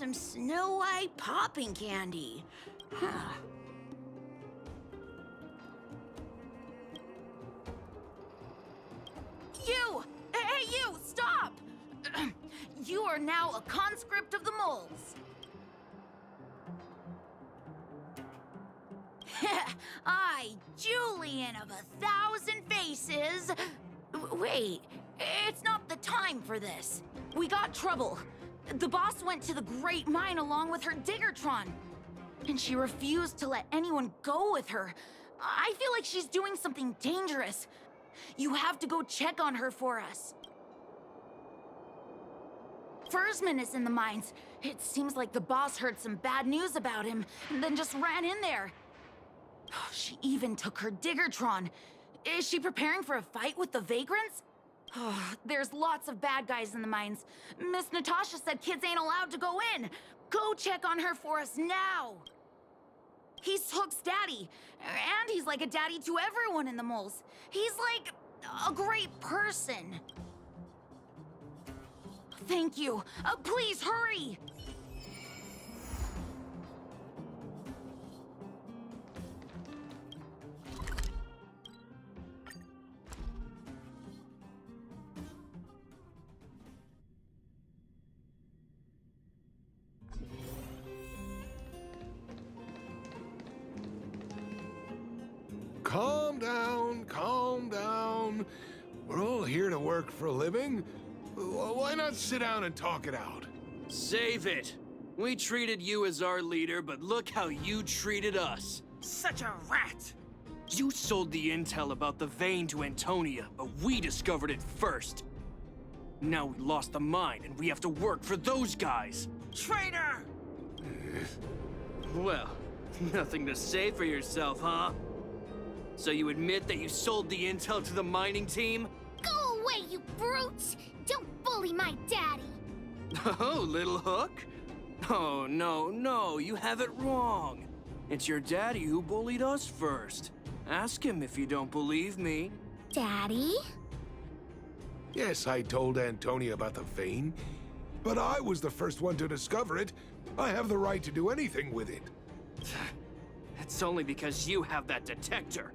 some Snow White popping candy. Huh. You! Hey, you! Stop! You are now a conscript of the moles. I, Julian of 1,000 faces. Wait, it's not the time for this. We got trouble. The boss went to the Great Mine along with her Diggertron. And she refused to let anyone go with her. I feel like she's doing something dangerous. You have to go check on her for us. Forseman is in the mines. It seems like the boss heard some bad news about him and then just ran in there. She even took her Diggertron. Is she preparing for a fight with the vagrants? There's lots of bad guys in the mines. Miss Natasha said kids ain't allowed to go in. Go check on her for us now. He's Hook's daddy, and he's like a daddy to everyone in the moles. He's like a great person. Thank you. Please hurry. Calm down, calm down. We're all here to work for a living. Why not sit down and talk it out? Save it. We treated you as our leader, but look how you treated us. Such a rat! You sold the intel about the vein to Antonia, but we discovered it first. Now we lost the mine, and we have to work for those guys. Traitor! Well, nothing to say for yourself, huh? So you admit that you sold the intel to the mining team? Go away, you brutes! Don't bully my daddy! Oh, little Hook? Oh, no, you have it wrong. It's your daddy who bullied us first. Ask him if you don't believe me. Daddy? Yes, I told Antonia about the vein, but I was the first one to discover it. I have the right to do anything with it. It's only because you have that detector.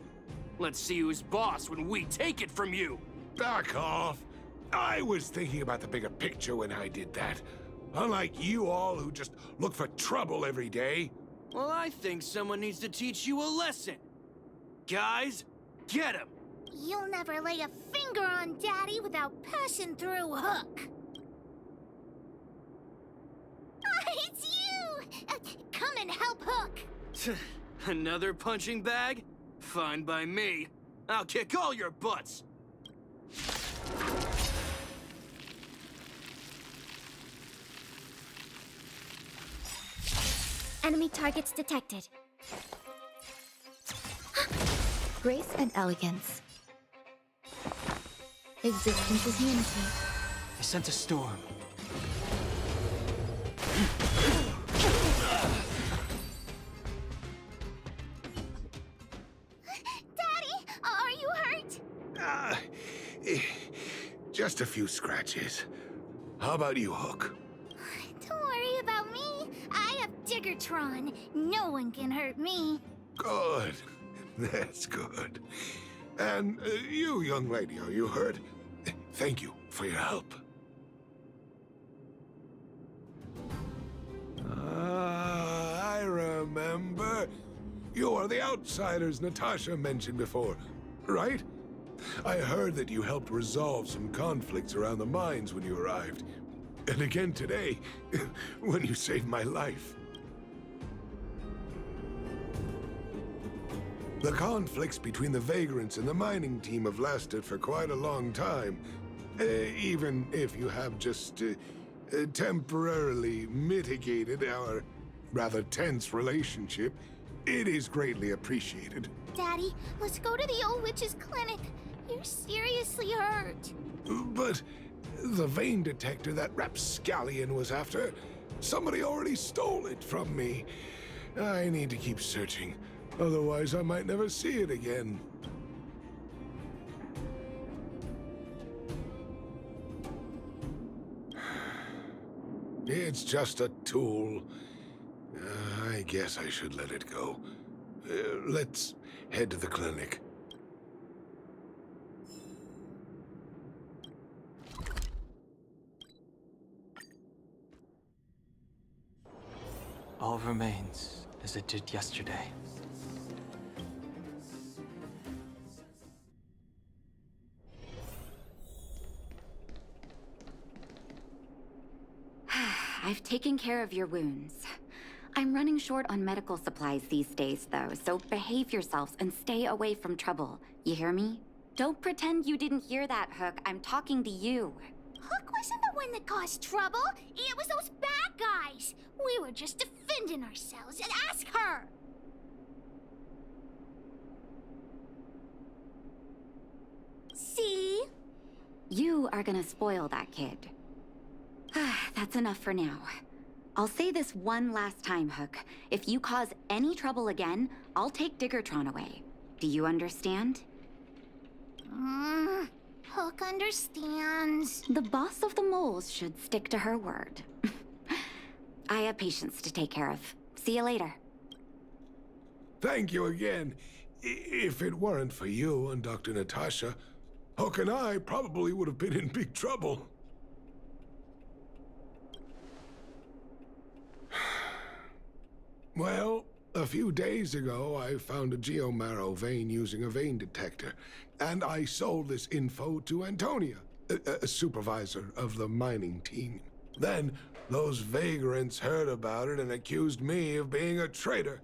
Let's see who's boss when we take it from you. Back off. I was thinking about the bigger picture when I did that. Unlike you all who just look for trouble every day. Well, I think someone needs to teach you a lesson. Guys, get him! You'll never lay a finger on Daddy without passing through Hook. It's you! Come and help Hook! Another punching bag? Fine by me. I'll kick all your butts. Enemy targets detected. Grace and elegance. Existence is unity. I sent a storm. Daddy, are you hurt? Just a few scratches. How about you, Hook? Don't worry about me. I have Diggertron. No one can hurt me. Good. That's good. And you, young lady, are you hurt? Thank you for your help. I remember. You are the outsiders Natasha mentioned before, right? I heard that you helped resolve some conflicts around the mines when you arrived. And again today, when you saved my life. The conflicts between the vagrants and the mining team have lasted for quite a long time. Even if you have just temporarily mitigated our rather tense relationship, it is greatly appreciated. Daddy, let's go to the old witch's clinic. You're seriously hurt. But the vein detector that rapscallion was after, somebody already stole it from me. I need to keep searching. Otherwise, I might never see it again. It's just a tool. I guess I should let it go. Let's head to the clinic. All remains as it did yesterday. I've taken care of your wounds. I'm running short on medical supplies these days, though, so behave yourselves and stay away from trouble. You hear me? Don't pretend you didn't hear that, Hook. I'm talking to you. Hook wasn't the one that caused trouble. It was those bad guys. We were just defending ourselves. And ask her. See? You are gonna spoil that kid. That's enough for now. I'll say this one last time, Hook. If you cause any trouble again, I'll take Diggertron away. Do you understand? Hook understands. The boss of the moles should stick to her word. I have patients to take care of. See you later. Thank you again. If it weren't for you and Dr. Natasha, Hook and I probably would have been in big trouble. Well, a few days ago, I found a geomarrow vein using a vein detector, and I sold this info to Antonia, a supervisor of the mining team. Then, those vagrants heard about it and accused me of being a traitor.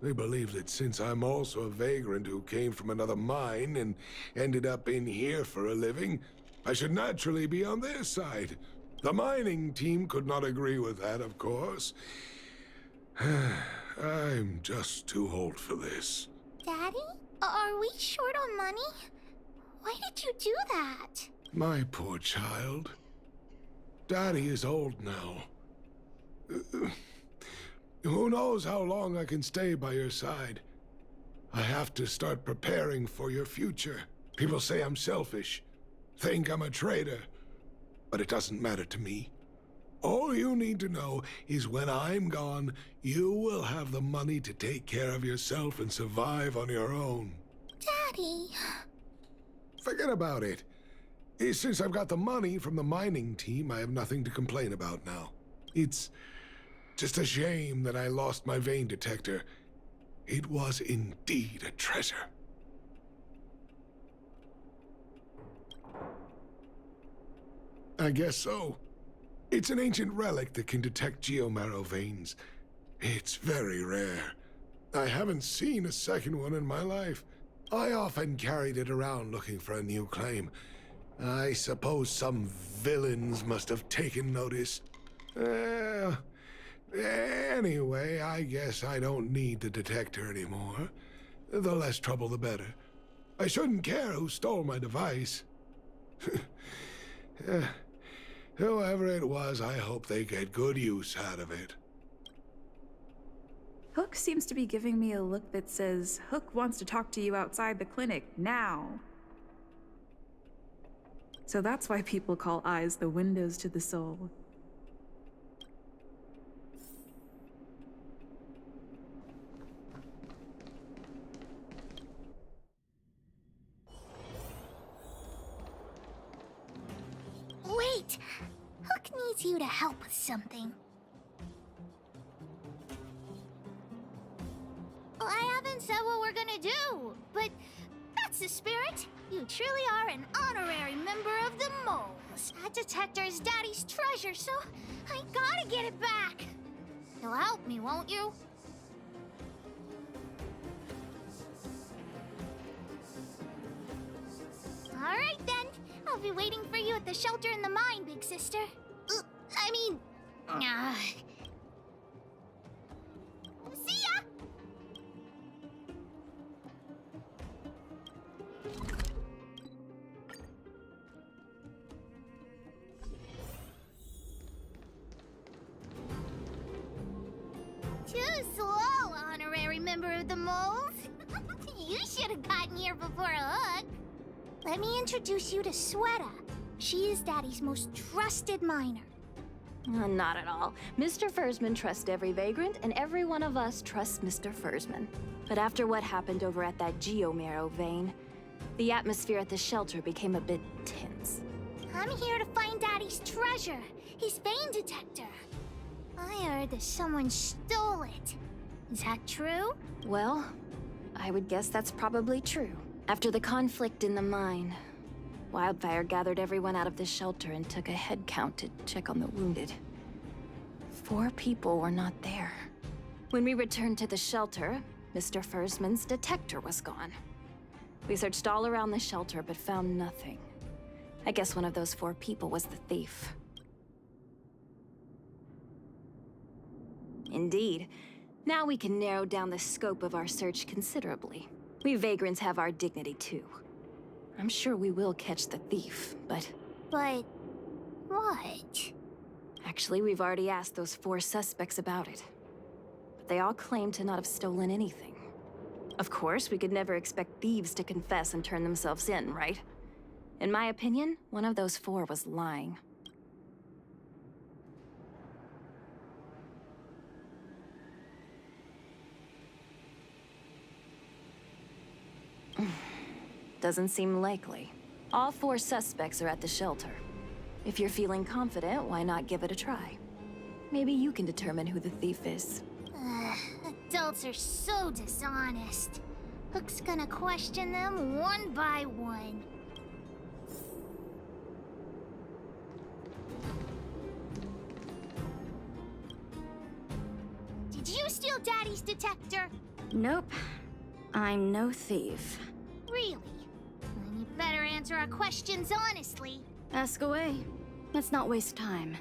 They believe that since I'm also a vagrant who came from another mine and ended up in here for a living, I should naturally be on their side. The mining team could not agree with that, of course. I'm just too old for this. Daddy? Are we short on money? Why did you do that? My poor child. Daddy is old now. Who knows how long I can stay by your side? I have to start preparing for your future. People say I'm selfish, think I'm a traitor, but it doesn't matter to me. All you need to know is when I'm gone, you will have the money to take care of yourself and survive on your own. Daddy. Forget about it. Since I've got the money from the mining team, I have nothing to complain about now. It's just a shame that I lost my vein detector. It was indeed a treasure. I guess so. It's an ancient relic that can detect geomarrow veins. It's very rare. I haven't seen a second one in my life. I often carried it around looking for a new claim. I suppose some villains must have taken notice. Anyway, I guess I don't need the detector anymore. The less trouble, the better. I shouldn't care who stole my device. Whoever it was, I hope they get good use out of it. Hook seems to be giving me a look that says, Hook wants to talk to you outside the clinic, now. So that's why people call eyes the windows to the soul. Wait! Hook needs you to help with something. I haven't said what we're gonna do, but that's the spirit. You truly are an honorary member of the moles. That detector is Daddy's treasure, so I gotta get it back. You'll help me, won't you? All right, then. I'll be waiting for you at the shelter in the mine, big sister. See ya! Too slow, honorary member of the moles. You should have gotten here before Hook. Let me introduce you to Sweta. She is Daddy's most trusted miner. Not at all. Mr. Forseman trusts every vagrant, and every one of us trusts Mr. Forseman. But after what happened over at that geomarrow vein, the atmosphere at the shelter became a bit tense. I'm here to find Daddy's treasure, his vein detector. I heard that someone stole it. Is that true? Well, I would guess that's probably true. After the conflict in the mine, Wildfire gathered everyone out of the shelter and took a head count to check on the wounded. 4 people were not there. When we returned to the shelter, Mr. Forseman's detector was gone. We searched all around the shelter but found nothing. I guess one of those 4 people was the thief. Indeed. Now we can narrow down the scope of our search considerably. We vagrants have our dignity too. I'm sure we will catch the thief, but... But... what? Actually, we've already asked those 4 suspects about it. But they all claim to not have stolen anything. Of course, we could never expect thieves to confess and turn themselves in, right? In my opinion, one of those 4 was lying. Doesn't seem likely. All 4 suspects are at the shelter. If you're feeling confident, why not give it a try? Maybe you can determine who the thief is. Adults are so dishonest. Hook's gonna question them one by one. Did you steal Daddy's detector? Nope. I'm no thief. Really? Then you better answer our questions honestly. Ask away. Let's not waste time.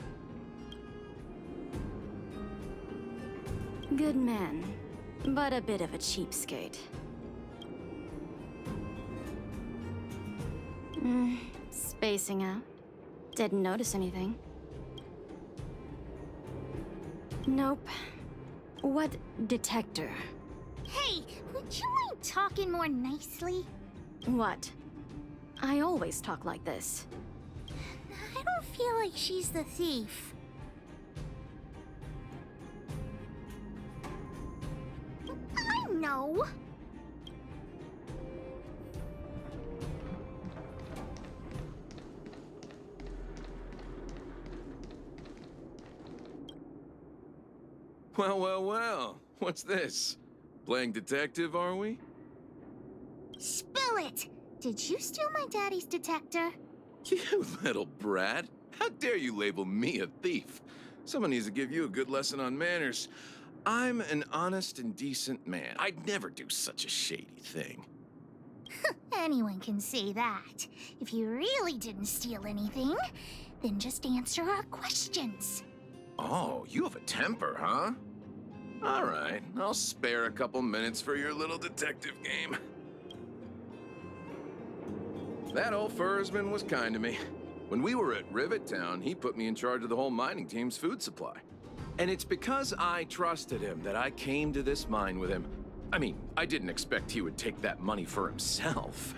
Good man, but a bit of a cheapskate. Spacing out. Didn't notice anything. Nope. What detector? Hey, would you mind talking more nicely? What? I always talk like this. I don't feel like she's the thief. I know. Well, well, well. What's this? Playing detective, are we? Spill it! Did you steal my daddy's detector? You little brat. How dare you label me a thief? Someone needs to give you a good lesson on manners. I'm an honest and decent man. I'd never do such a shady thing. Anyone can say that. If you really didn't steal anything, then just answer our questions. Oh, you have a temper, huh? All right, I'll spare a couple minutes for your little detective game. That old Forseman was kind to me. When we were at Rivet Town, he put me in charge of the whole mining team's food supply. And it's because I trusted him that I came to this mine with him. I mean, I didn't expect he would take that money for himself.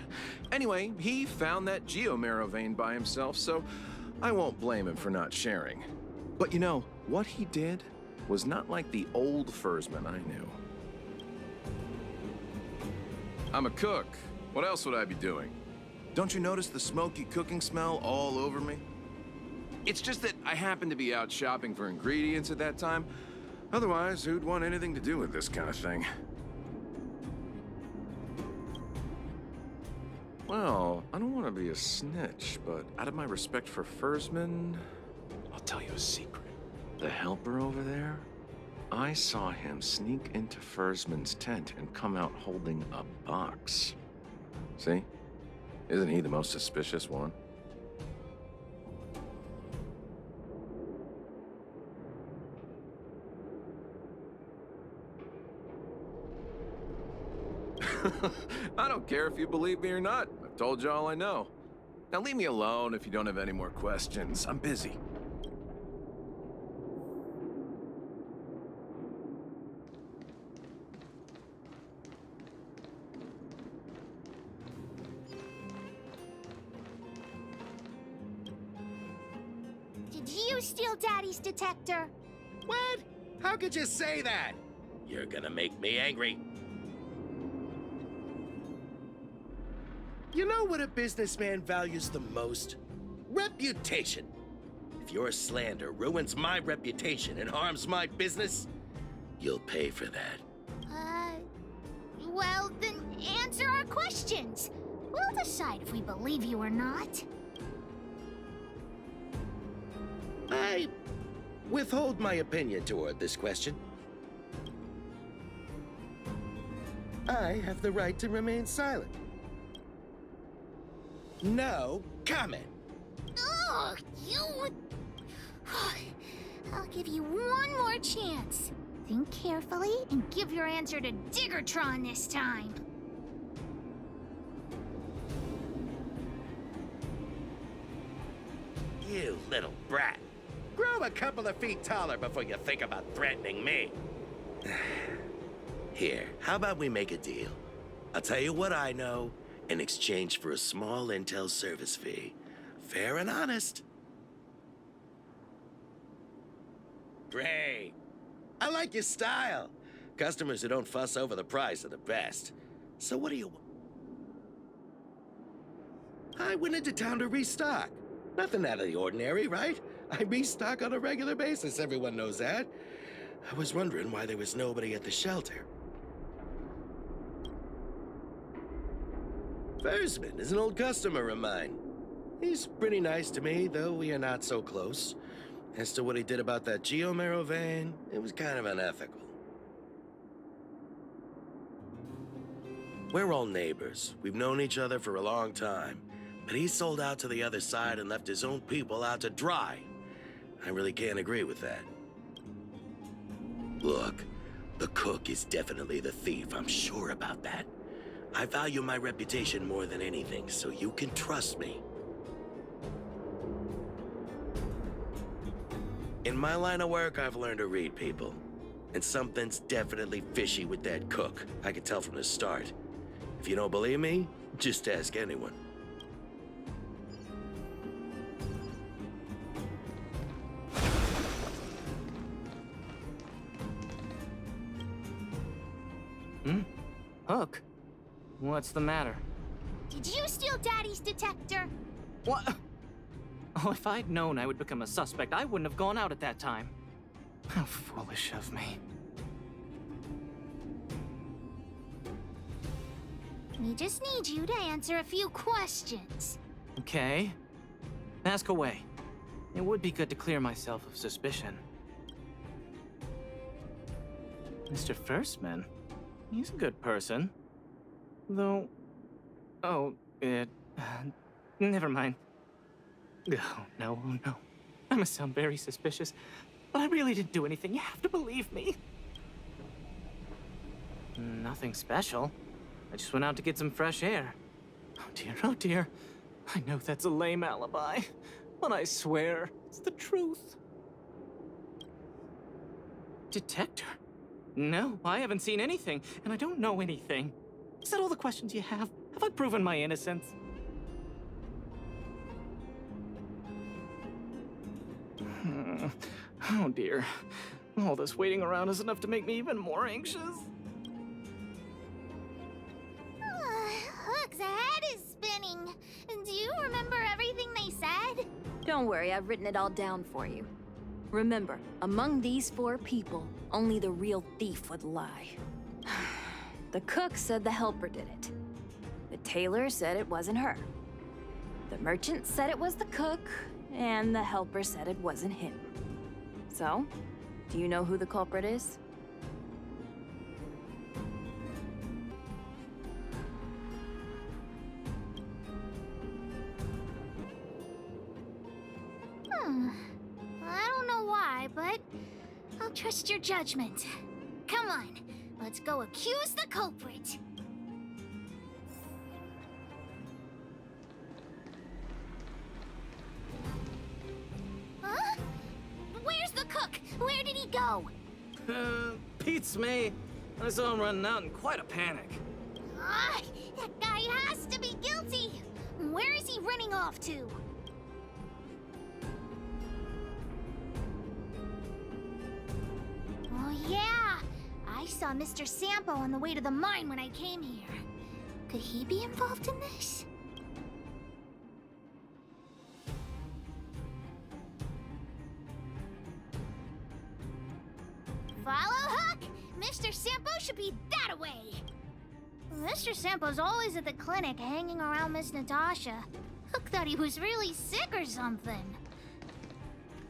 Anyway, he found that geomarrow vein by himself, so I won't blame him for not sharing. But you know, what he did was not like the old Forseman I knew. I'm a cook. What else would I be doing? Don't you notice the smoky cooking smell all over me? It's just that I happened to be out shopping for ingredients at that time. Otherwise, who'd want anything to do with this kind of thing? Well, I don't want to be a snitch, but out of my respect for Forseman, I'll tell you a secret. The helper over there, I saw him sneak into Forseman's tent and come out holding a box. See? Isn't he the most suspicious one? I don't care if you believe me or not. I've told you all I know. Now leave me alone if you don't have any more questions. I'm busy. Did you you steal Daddy's detector? What? How could you say that? You're gonna make me angry. You know what a businessman values the most? Reputation. If your slander ruins my reputation and harms my business, you'll pay for that. Well, then answer our questions. We'll decide if we believe you or not. I withhold my opinion toward this question. I have the right to remain silent. No comment. Ugh, you... I'll give you one more chance. Think carefully and give your answer to Diggertron this time. You little brat. Grow a couple of feet taller before you think about threatening me. Here, how about we make a deal? I'll tell you what I know in exchange for a small intel service fee. Fair and honest. Great. I like your style. Customers who don't fuss over the price are the best. So what do you want? I went into town to restock. Nothing out of the ordinary, right? I restock on a regular basis, everyone knows that. I was wondering why there was nobody at the shelter. Forseman is an old customer of mine. He's pretty nice to me, though we are not so close. As to what he did about that Geomero vein, it was kind of unethical. We're all neighbors. We've known each other for a long time. But he sold out to the other side and left his own people out to dry. I really can't agree with that. Look, the cook is definitely the thief. I'm sure about that. I value my reputation more than anything, so you can trust me. In my line of work, I've learned to read people. And something's definitely fishy with that cook. I could tell from the start. If you don't believe me, just ask anyone. Hook? What's the matter? Did you steal Daddy's detector? What? Oh, if I'd known I would become a suspect, I wouldn't have gone out at that time. How foolish of me. We just need you to answer a few questions. Okay. Ask away. It would be good to clear myself of suspicion. Mr. Forseman? He's a good person. Though... Oh, never mind. Oh, no, oh, no. I must sound very suspicious, but I really didn't do anything. You have to believe me. Nothing special. I just went out to get some fresh air. Oh, dear, oh, dear. I know that's a lame alibi, but I swear it's the truth. Detector? No, I haven't seen anything, and I don't know anything. Is that all the questions you have? Have I proven my innocence? Oh dear. All this waiting around is enough to make me even more anxious. Hook's head is spinning. Do you remember everything they said? Don't worry, I've written it all down for you. Remember, among these 4 people, only the real thief would lie. The cook said the helper did it. The tailor said it wasn't her. The merchant said it was the cook, and the helper said it wasn't him. So, do you know who the culprit is? I don't know why, but I'll trust your judgment. Come on, let's go accuse the culprit. Huh? Where's the cook? Where did he go? Pete's me. I saw him running out in quite a panic. That guy has to be guilty. Where is he running off to? saw Mr. Sampo on the way to the mine when I came here. Could he be involved in this? Follow Hook! Mr. Sampo should be that way! Mr. Sampo's always at the clinic hanging around Miss Natasha. Hook thought he was really sick or something.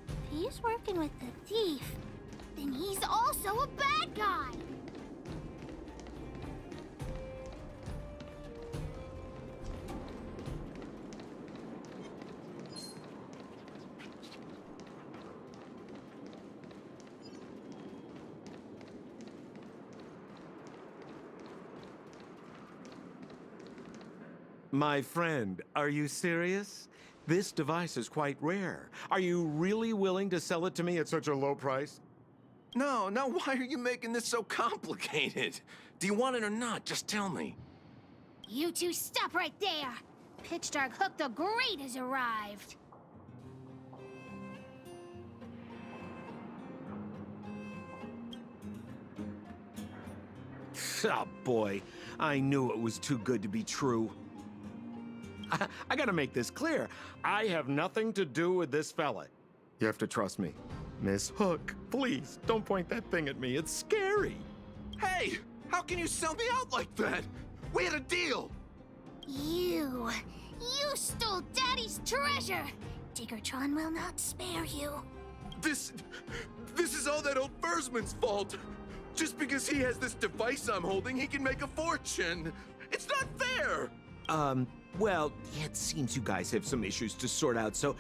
If he's working with the thief, then he's also a bad guy! My friend, are you serious? This device is quite rare. Are you really willing to sell it to me at such a low price? No, why are you making this so complicated? Do you want it or not? Just tell me. You two stop right there! Pitch Dark Hook the Great has arrived! Oh boy, I knew it was too good to be true. I gotta make this clear. I have nothing to do with this fella. You have to trust me. Miss Hook, please, don't point that thing at me. It's scary. Hey, how can you sell me out like that? We had a deal. You stole Daddy's treasure! Diggertron will not spare you. This is all that old Forseman's fault. Just because he has this device I'm holding, he can make a fortune. It's not fair. Well, it seems you guys have some issues to sort out, so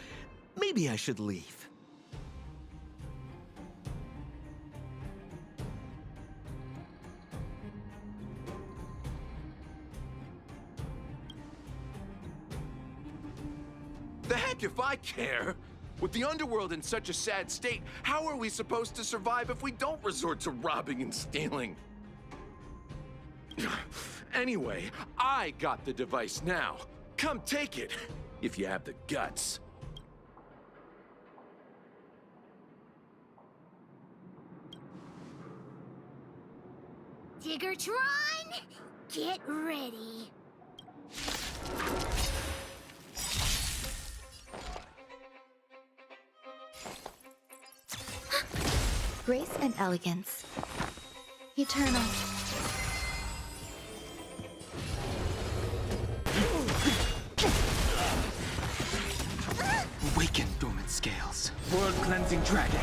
maybe I should leave. The heck if I care? With the underworld in such a sad state, how are we supposed to survive if we don't resort to robbing and stealing? Anyway, I got the device now. Come take it, if you have the guts. Diggertron, get ready. Grace and elegance. Eternal. Awaken, dormant scales. World-cleansing dragon.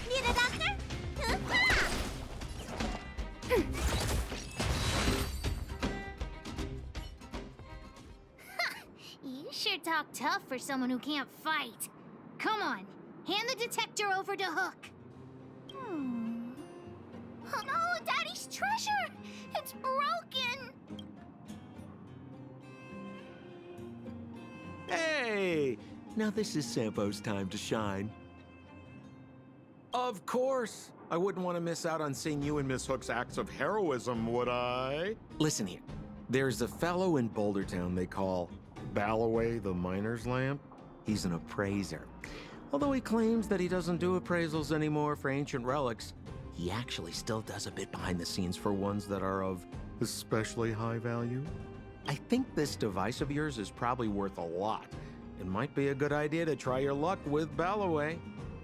Need a doctor? You sure talk tough for someone who can't fight. Come on, hand the detector over to Hook. Oh no, Daddy's treasure! It's broken! Hey! Now this is Sampo's time to shine. Of course! I wouldn't want to miss out on seeing you and Miss Hook's acts of heroism, would I? Listen here. There's a fellow in Bouldertown they call Balloway the Miner's Lamp. He's an appraiser. Although he claims that he doesn't do appraisals anymore for ancient relics, he actually still does a bit behind the scenes for ones that are of especially high value. I think this device of yours is probably worth a lot. It might be a good idea to try your luck with Balloway.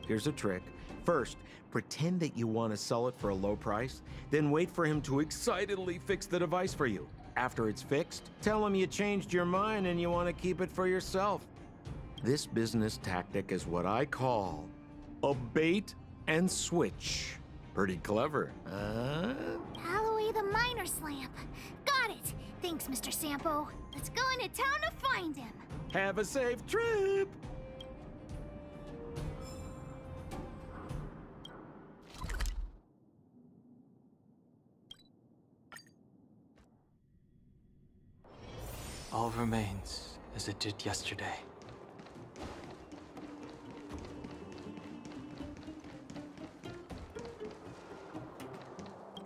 Here's a trick. First, pretend that you want to sell it for a low price, then wait for him to excitedly fix the device for you. After it's fixed, tell him you changed your mind and you want to keep it for yourself. This business tactic is what I call a bait and switch. Pretty clever, huh? Balloway the Miner's Lamp. Got it. Thanks, Mr. Sampo. Let's go into town to find him. Have a safe trip! All remains as it did yesterday.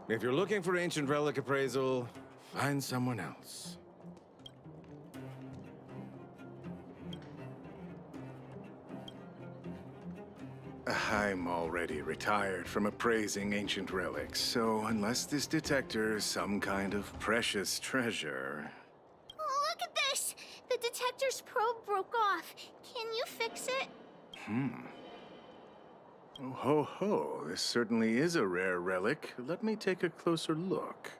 If you're looking for ancient relic appraisal, find someone else. I'm already retired from appraising ancient relics, so unless this detector is some kind of precious treasure... Oh, look at this! The detector's probe broke off. Can you fix it? Oh, ho, ho. This certainly is a rare relic. Let me take a closer look.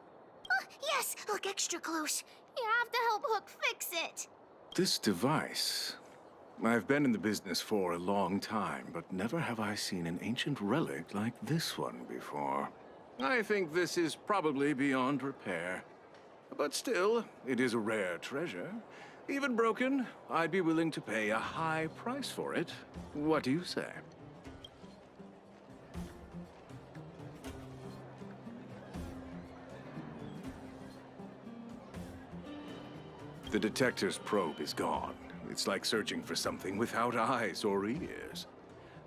Oh, yes! Look extra close. You have to help Hook fix it. This device... I've been in the business for a long time, but never have I seen an ancient relic like this one before. I think this is probably beyond repair. But still, it is a rare treasure. Even broken, I'd be willing to pay a high price for it. What do you say? The detector's probe is gone. It's like searching for something without eyes or ears.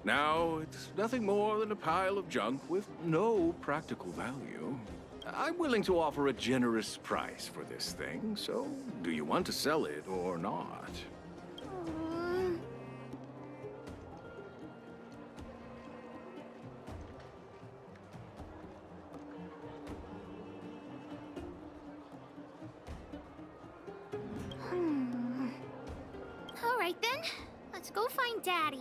Now, it's nothing more than a pile of junk with no practical value. I'm willing to offer a generous price for this thing, so do you want to sell it or not? All right then, let's go find Daddy.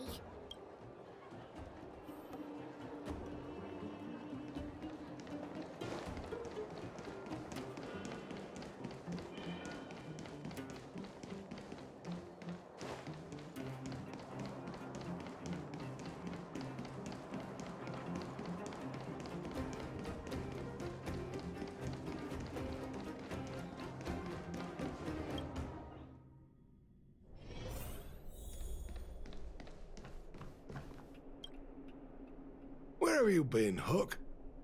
Where have you been, Hook?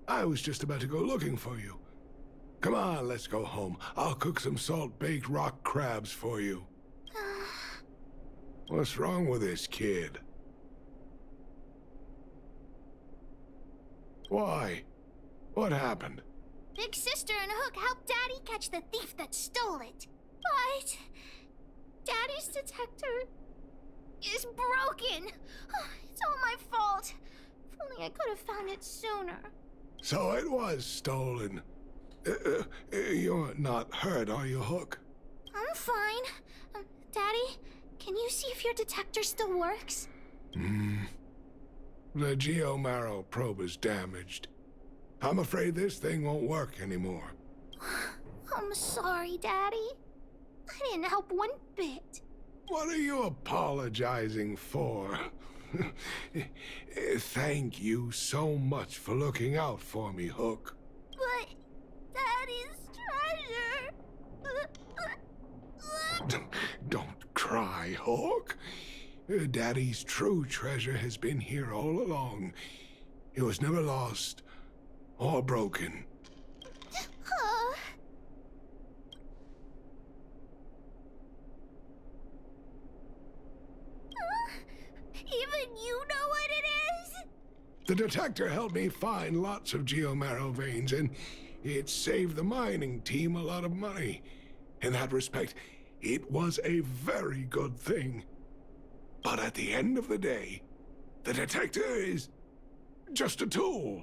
I was just about to go looking for you. Come on, let's go home. I'll cook some salt-baked rock crabs for you. What's wrong with this kid? Why? What happened? Big Sister and Hook helped Daddy catch the thief that stole it. But Daddy's detector is broken. It's all my fault. If only I could have found it sooner. So it was stolen. You're not hurt, are you, Hook? I'm fine. Daddy, can you see if your detector still works? The geomarrow probe is damaged. I'm afraid this thing won't work anymore. I'm sorry, Daddy. I didn't help one bit. What are you apologizing for? Thank you so much for looking out for me, Hook. But Daddy's treasure... Don't cry, Hook. Daddy's true treasure has been here all along. It was never lost or broken. Even you know what it is? The detector helped me find lots of geomarrow veins, and it saved the mining team a lot of money. In that respect, it was a very good thing. But at the end of the day, the detector is just a tool.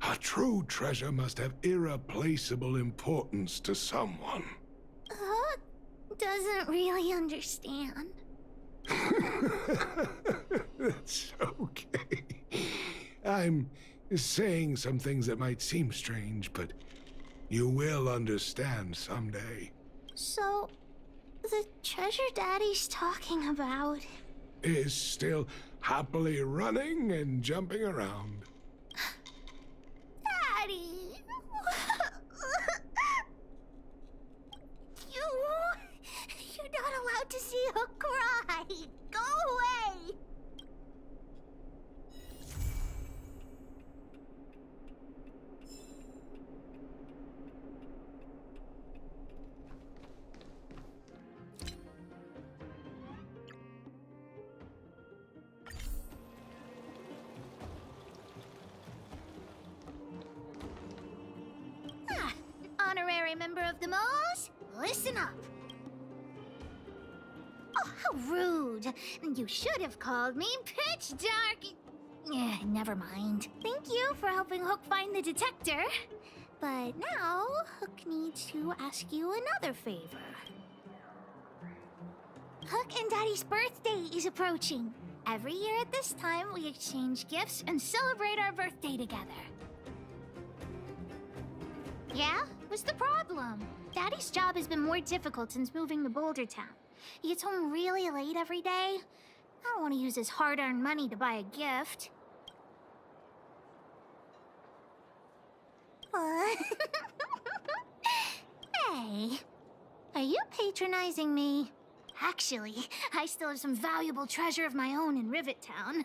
A true treasure must have irreplaceable importance to someone. Hook doesn't really understand. That's okay. I'm saying some things that might seem strange, but you will understand someday. So, the treasure Daddy's talking about is still happily running and jumping around. Daddy! You're not allowed to see Hook cry! Go away! Honorary member of the Moles, listen up. Oh, how rude. You should have called me Pitch Dark. Never mind. Thank you for helping Hook find the detector. But now, Hook needs to ask you another favor. Hook and Daddy's birthday is approaching. Every year at this time, we exchange gifts and celebrate our birthday together. Yeah? What's the problem? Daddy's job has been more difficult since moving to Boulder Town. He gets home really late every day. I don't want to use his hard-earned money to buy a gift. Hey, are you patronizing me? Actually, I still have some valuable treasure of my own in Rivet Town.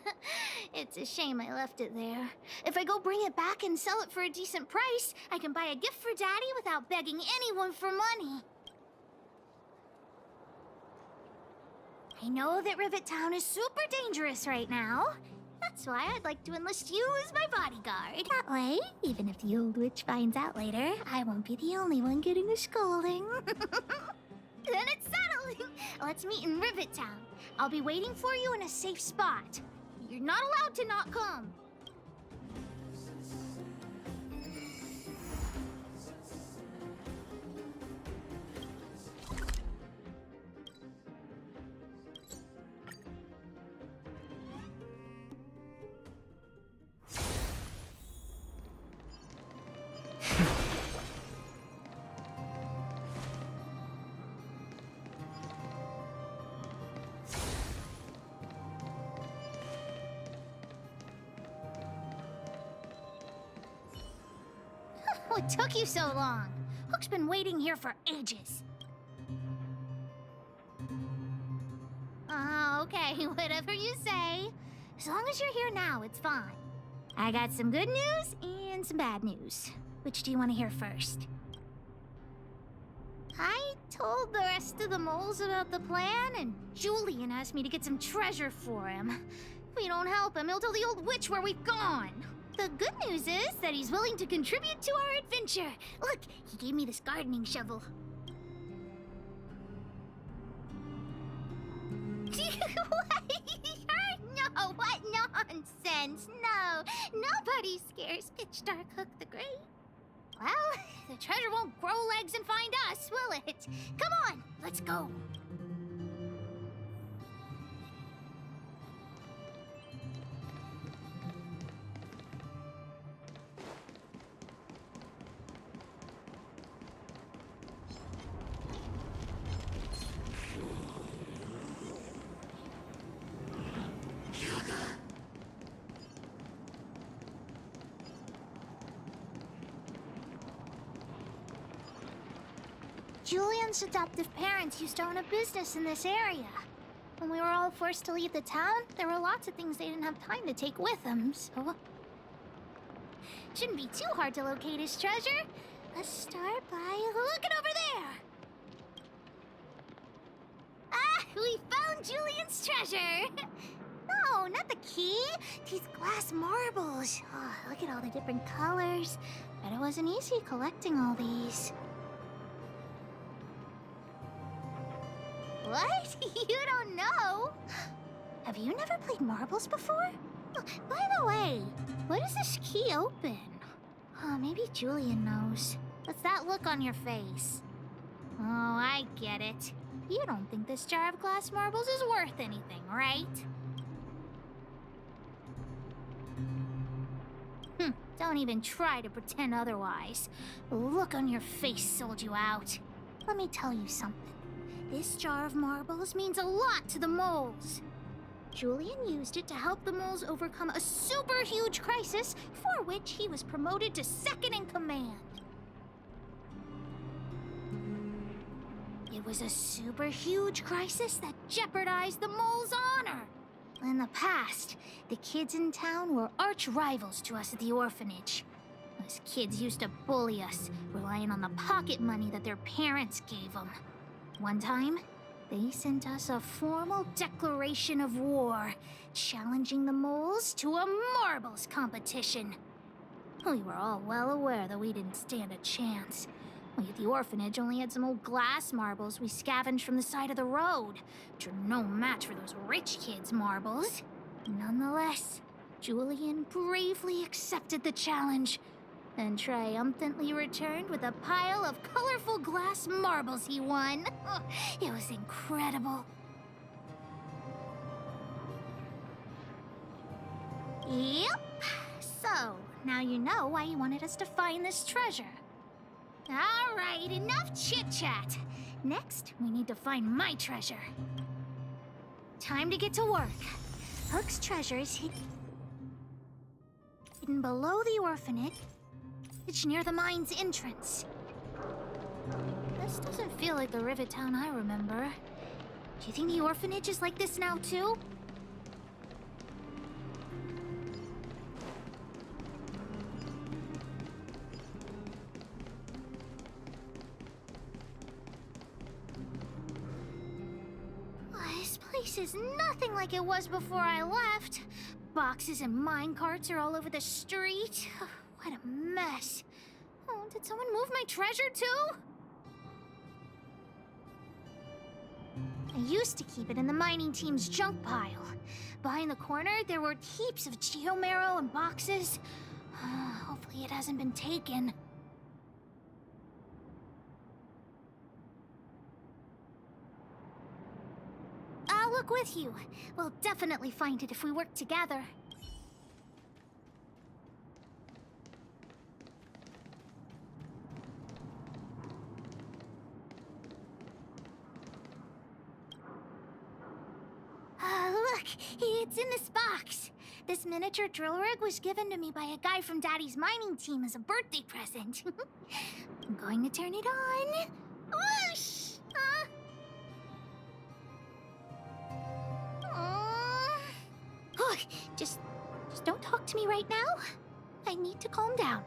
It's a shame I left it there. If I go bring it back and sell it for a decent price, I can buy a gift for Daddy without begging anyone for money. I know that Rivet Town is super dangerous right now. That's why I'd like to enlist you as my bodyguard. That way, even if the old witch finds out later, I won't be the only one getting a scolding. Then it's settled. Let's meet in Rivet Town. I'll be waiting for you in a safe spot. You're not allowed to not come. What took you so long? Hook's been waiting here for ages. Okay, whatever you say. As long as you're here now, it's fine. I got some good news and some bad news. Which do you want to hear first? I told the rest of the moles about the plan, and Julian asked me to get some treasure for him. If we don't help him, he'll tell the old witch where we've gone. The good news is that he's willing to contribute to our adventure. Look, he gave me this gardening shovel. No, what nonsense? No, nobody scares Pitch Dark Hook the Great. Well, the treasure won't grow legs and find us, will it? Come on, let's go. Julian's adoptive parents used to own a business in this area. When we were all forced to leave the town, there were lots of things they didn't have time to take with them, so... Shouldn't be too hard to locate his treasure. Let's start by looking over there. Ah, we found Julian's treasure! No, not the key. These glass marbles. Oh, look at all the different colors. Bet it wasn't easy collecting all these. What? You don't know? Have you never played marbles before? Oh, by the way, what does this key open? Oh, maybe Julian knows. What's that look on your face? Oh, I get it. You don't think this jar of glass marbles is worth anything, right? Don't even try to pretend otherwise. The look on your face sold you out. Let me tell you something. This jar of marbles means a lot to the moles. Julian used it to help the moles overcome a super huge crisis for which he was promoted to second in command. It was a super huge crisis that jeopardized the moles' honor. In the past, the kids in town were arch rivals to us at the orphanage. Those kids used to bully us, relying on the pocket money that their parents gave them. One time, they sent us a formal declaration of war, challenging the moles to a marbles competition. We were all well aware that we didn't stand a chance. We at the orphanage only had some old glass marbles we scavenged from the side of the road, which are no match for those rich kids' marbles. Nonetheless, Julian bravely accepted the challenge and triumphantly returned with a pile of colorful glass marbles he won. It was incredible. Yep. So, now you know why he wanted us to find this treasure. All right, enough chit-chat. Next, we need to find my treasure. Time to get to work. Hook's treasure is hidden below the orphanage. It's near the mine's entrance. This doesn't feel like the Rivet Town I remember. Do you think the orphanage is like this now, too? This place is nothing like it was before I left. Boxes and minecarts are all over the street. What a mess. Oh, did someone move my treasure too? I used to keep it in the mining team's junk pile. Behind the corner, there were heaps of geomarrow and boxes. Hopefully it hasn't been taken. I'll look with you. We'll definitely find it if we work together. Look, it's in this box. This miniature drill rig was given to me by a guy from Daddy's mining team as a birthday present. I'm going to turn it on. Whoosh! Look, just don't talk to me right now. I need to calm down.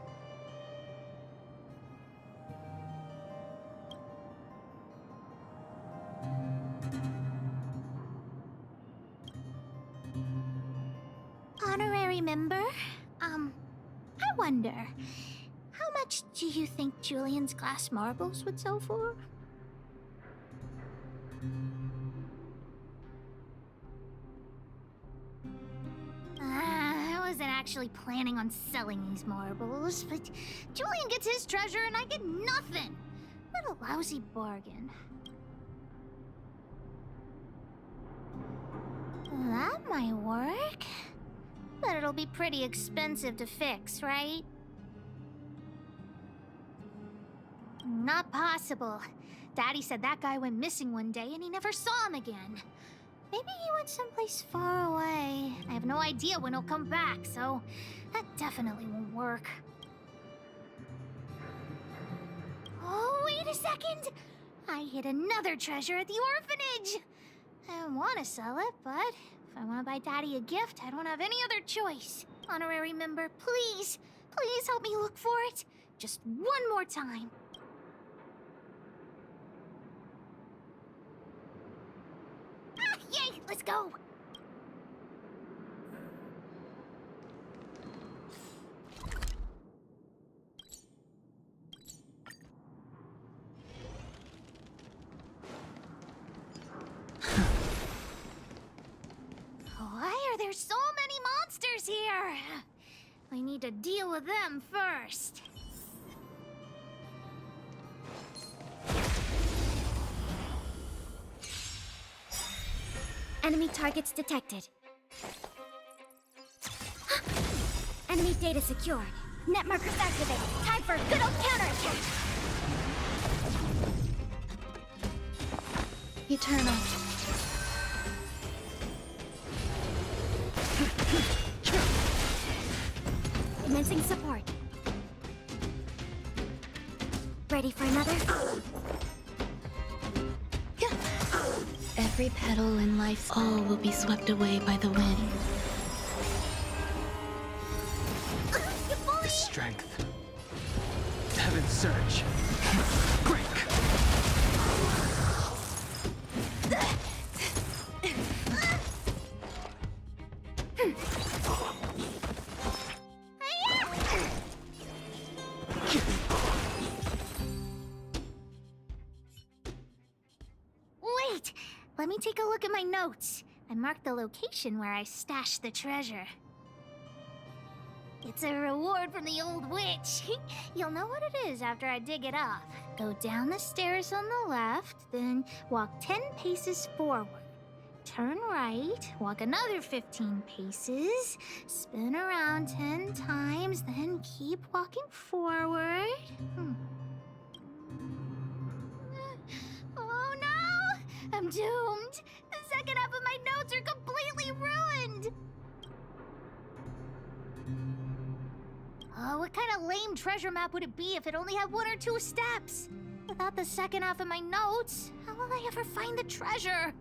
Honorary member, I wonder, how much do you think Julian's glass marbles would sell for? I wasn't actually planning on selling these marbles, but Julian gets his treasure and I get nothing. What a lousy bargain. That might work. But it'll be pretty expensive to fix, right? Not possible. Daddy said that guy went missing one day and he never saw him again. Maybe he went someplace far away. I have no idea when he'll come back, so that definitely won't work. Oh, wait a second! I hid another treasure at the orphanage! I don't want to sell it, but if I want to buy Daddy a gift, I don't have any other choice. Honorary member, please help me look for it. Just one more time. Yay! Let's go! Why are there so many monsters here? I need to deal with them first. Enemy targets detected. Enemy data secured. Net markers activated. Time for a good old counterattack. Eternal. Commencing support. Ready for another? Every petal in life's all will be swept away by the wind. The strength. Heaven's surge. Break. Wait! Let me take a look at my notes. I marked the location where I stashed the treasure. It's a reward from the old witch. You'll know what it is after I dig it up. Go down the stairs on the left, then walk 10 paces forward. Turn right, walk another 15 paces, spin around 10 times, then keep walking forward. Oh no! I'm doomed! The second half of my notes are completely ruined! What kind of lame treasure map would it be if it only had 1 or 2 steps? Without the second half of my notes, how will I ever find the treasure?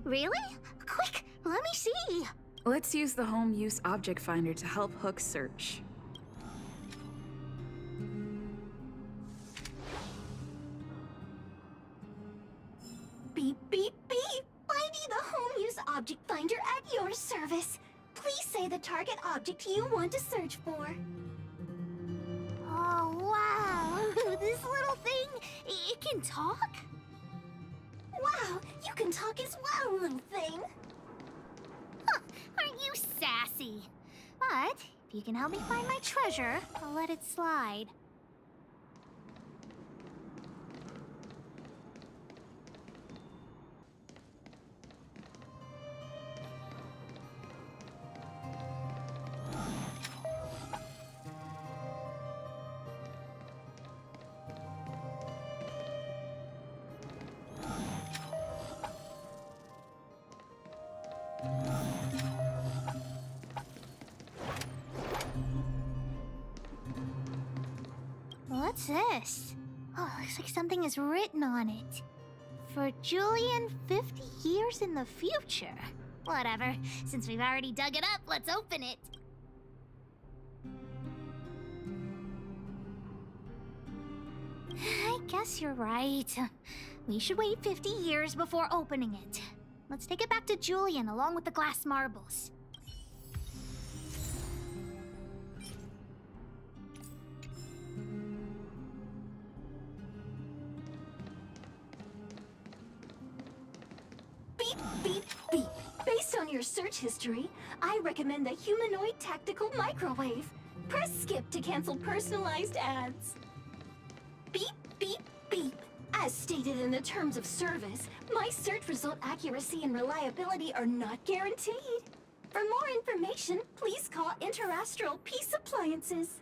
Really? Quick, let me see. Let's use the home use object finder to help Hook search. Beep, beep, beep. Finding the home use object finder at your service. Please say the target object you want to search for. Oh, wow. This little thing, it can talk? Wow, you can talk as well, little thing. Huh, aren't you sassy? But if you can help me find my treasure, I'll let it slide. What's this? Oh, looks like something is written on it. For Julian, 50 years in the future. Whatever. Since we've already dug it up, let's open it. I guess you're right. We should wait 50 years before opening it. Let's take it back to Julian along with the glass marbles. Beep, beep, beep. Based on your search history, I recommend the humanoid tactical microwave. Press skip to cancel personalized ads. Beep, beep, beep. As stated in the terms of service, my search result accuracy and reliability are not guaranteed. For more information, please call Interastral Peace Appliances.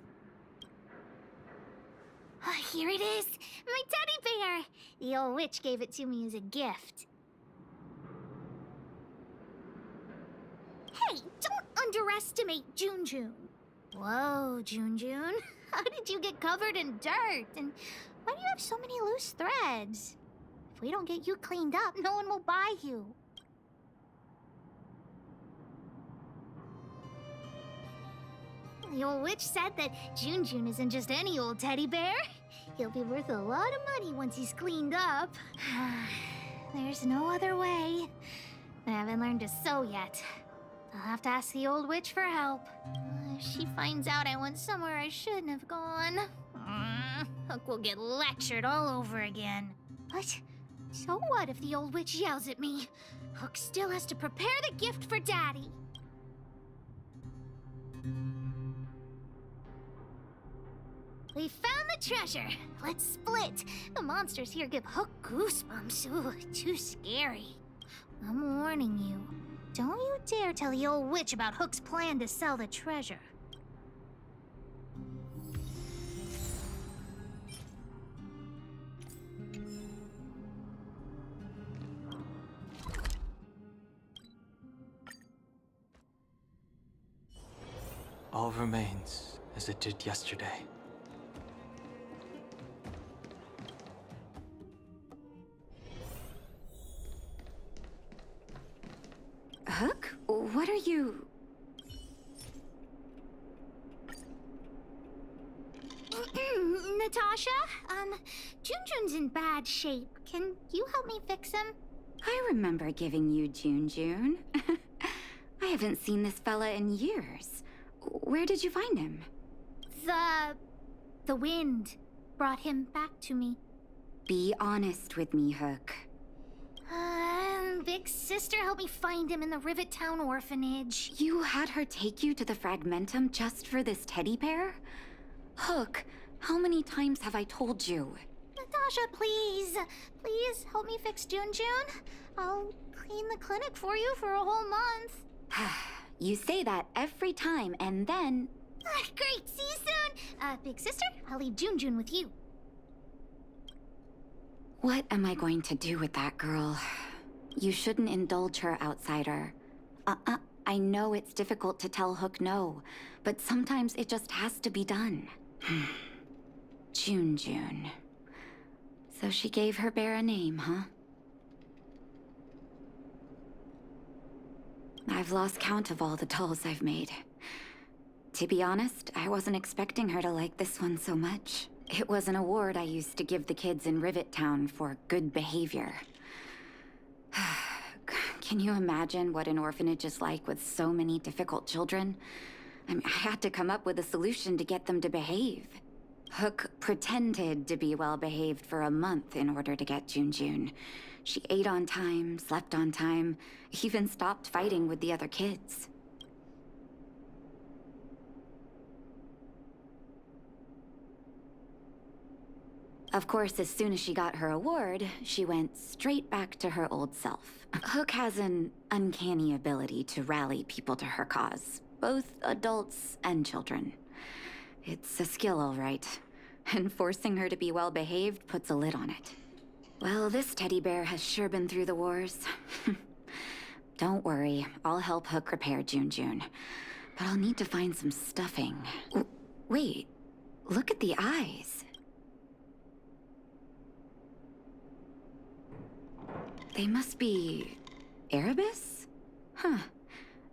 Here it is, my teddy bear. The old witch gave it to me as a gift. Hey, don't underestimate June. Whoa, June. How did you get covered in dirt? And why do you have so many loose threads? If we don't get you cleaned up, no one will buy you. The old witch said that June isn't just any old teddy bear. He'll be worth a lot of money once he's cleaned up. There's no other way. I haven't learned to sew yet. I'll have to ask the old witch for help. If she finds out I went somewhere I shouldn't have gone, Hook will get lectured all over again. But so what if the old witch yells at me? Hook still has to prepare the gift for Daddy. We found the treasure. Let's split. The monsters here give Hook goosebumps. Ooh, too scary. I'm warning you. Don't you dare tell the old witch about Hook's plan to sell the treasure. All remains as it did yesterday. Hook? What are you... Natasha? Jun's in bad shape. Can you help me fix him? I remember giving you June. I haven't seen this fella in years. Where did you find him? The wind brought him back to me. Be honest with me, Hook. Big Sister helped me find him in the Rivet Town orphanage. You had her take you to the Fragmentum just for this teddy bear? Hook, how many times have I told you? Natasha, please. Please help me fix June. I'll clean the clinic for you for a whole month. You say that every time, and then... Great, see you soon. Big Sister, I'll leave June with you. What am I going to do with that girl? You shouldn't indulge her, outsider. I know it's difficult to tell Hook no, but sometimes it just has to be done. June. So she gave her bear a name, huh? I've lost count of all the dolls I've made. To be honest, I wasn't expecting her to like this one so much. It was an award I used to give the kids in Rivet Town for good behavior. Can you imagine what an orphanage is like with so many difficult children? I had to come up with a solution to get them to behave. Hook pretended to be well-behaved for a month in order to get June. She ate on time, slept on time, even stopped fighting with the other kids. Of course, as soon as she got her award, she went straight back to her old self. Hook has an uncanny ability to rally people to her cause, both adults and children. It's a skill, all right, and forcing her to be well-behaved puts a lid on it. Well, this teddy bear has sure been through the wars. Don't worry, I'll help Hook repair June. But I'll need to find some stuffing. Wait, look at the eyes. They must be... Erebus? Huh.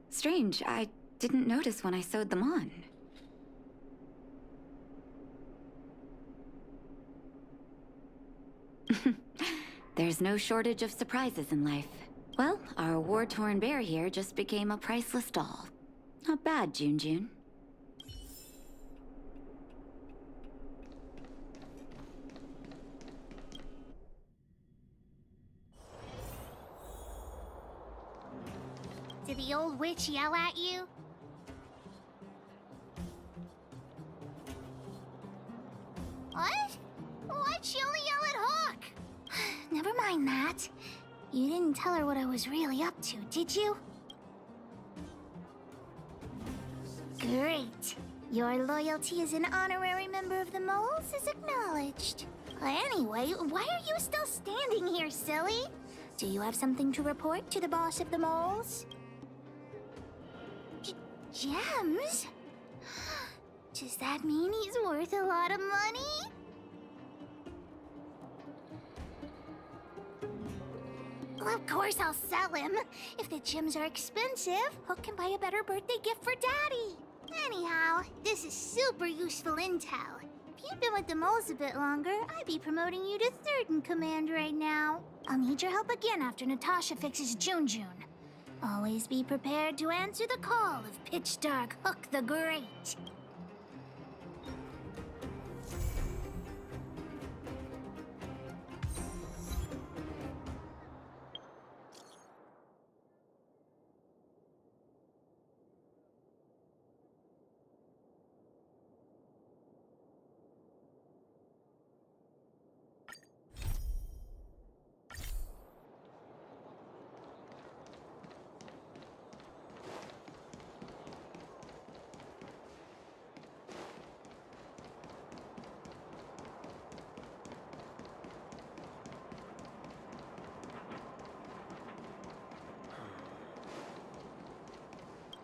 Strange, I didn't notice when I sewed them on. There's no shortage of surprises in life. Well, our war-torn bear here just became a priceless doll. Not bad, June. Did the old witch yell at you? What? Why'd she only yell at Hawk? Never mind that. You didn't tell her what I was really up to, did you? Great. Your loyalty as an honorary member of the Moles is acknowledged. Anyway, why are you still standing here, silly? Do you have something to report to the boss of the Moles? Gems? Does that mean he's worth a lot of money? Well, of course I'll sell him. If the gems are expensive, Hook can buy a better birthday gift for Daddy. Anyhow, this is super useful intel. If you'd been with the Moles a bit longer, I'd be promoting you to third in command right now. I'll need your help again after Natasha fixes June. Always be prepared to answer the call of Pitch Dark Hook the Great.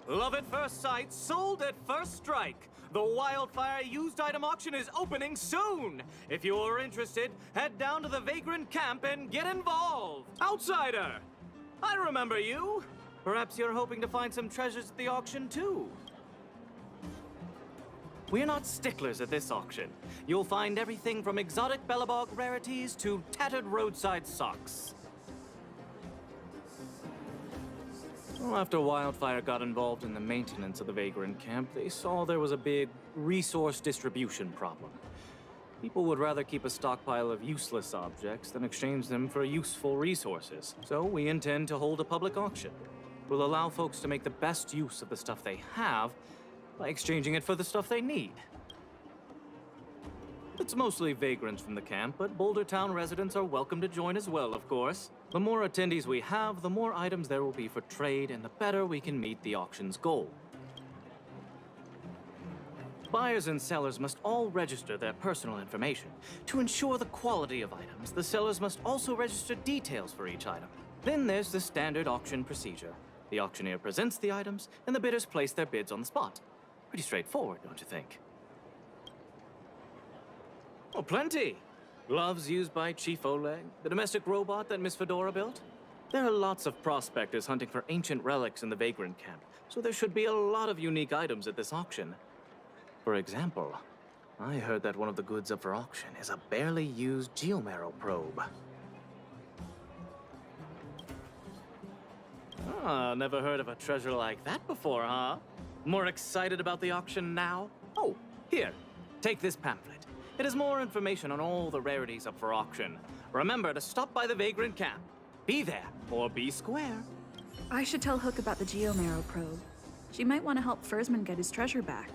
Love at first sight, sold at first strike. The Wildfire used item auction is opening soon. If you are interested, head down to the Vagrant camp and get involved. Outsider! I remember you. Perhaps you're hoping to find some treasures at the auction too. We're not sticklers at this auction. You'll find everything from exotic Bellabog rarities to tattered roadside socks. Well, after Wildfire got involved in the maintenance of the Vagrant camp, they saw there was a big resource distribution problem. People would rather keep a stockpile of useless objects than exchange them for useful resources. So we intend to hold a public auction. We'll allow folks to make the best use of the stuff they have by exchanging it for the stuff they need. It's mostly vagrants from the camp, but Boulder Town residents are welcome to join as well, of course. The more attendees we have, the more items there will be for trade, and the better we can meet the auction's goal. Buyers and sellers must all register their personal information. To ensure the quality of items, the sellers must also register details for each item. Then there's the standard auction procedure. The auctioneer presents the items, and the bidders place their bids on the spot. Pretty straightforward, don't you think? Oh, plenty. Gloves used by Chief Oleg, the domestic robot that Miss Fedora built. There are lots of prospectors hunting for ancient relics in the vagrant camp, so there should be a lot of unique items at this auction. For example, I heard that one of the goods up for auction is a barely used geomarrow probe. Ah, never heard of a treasure like that before, huh? More excited about the auction now? Oh, here, take this pamphlet. It has more information on all the rarities up for auction. Remember to stop by the vagrant camp. Be there, or be square. I should tell Hook about the geomarrow probe. She might want to help Forseman get his treasure back.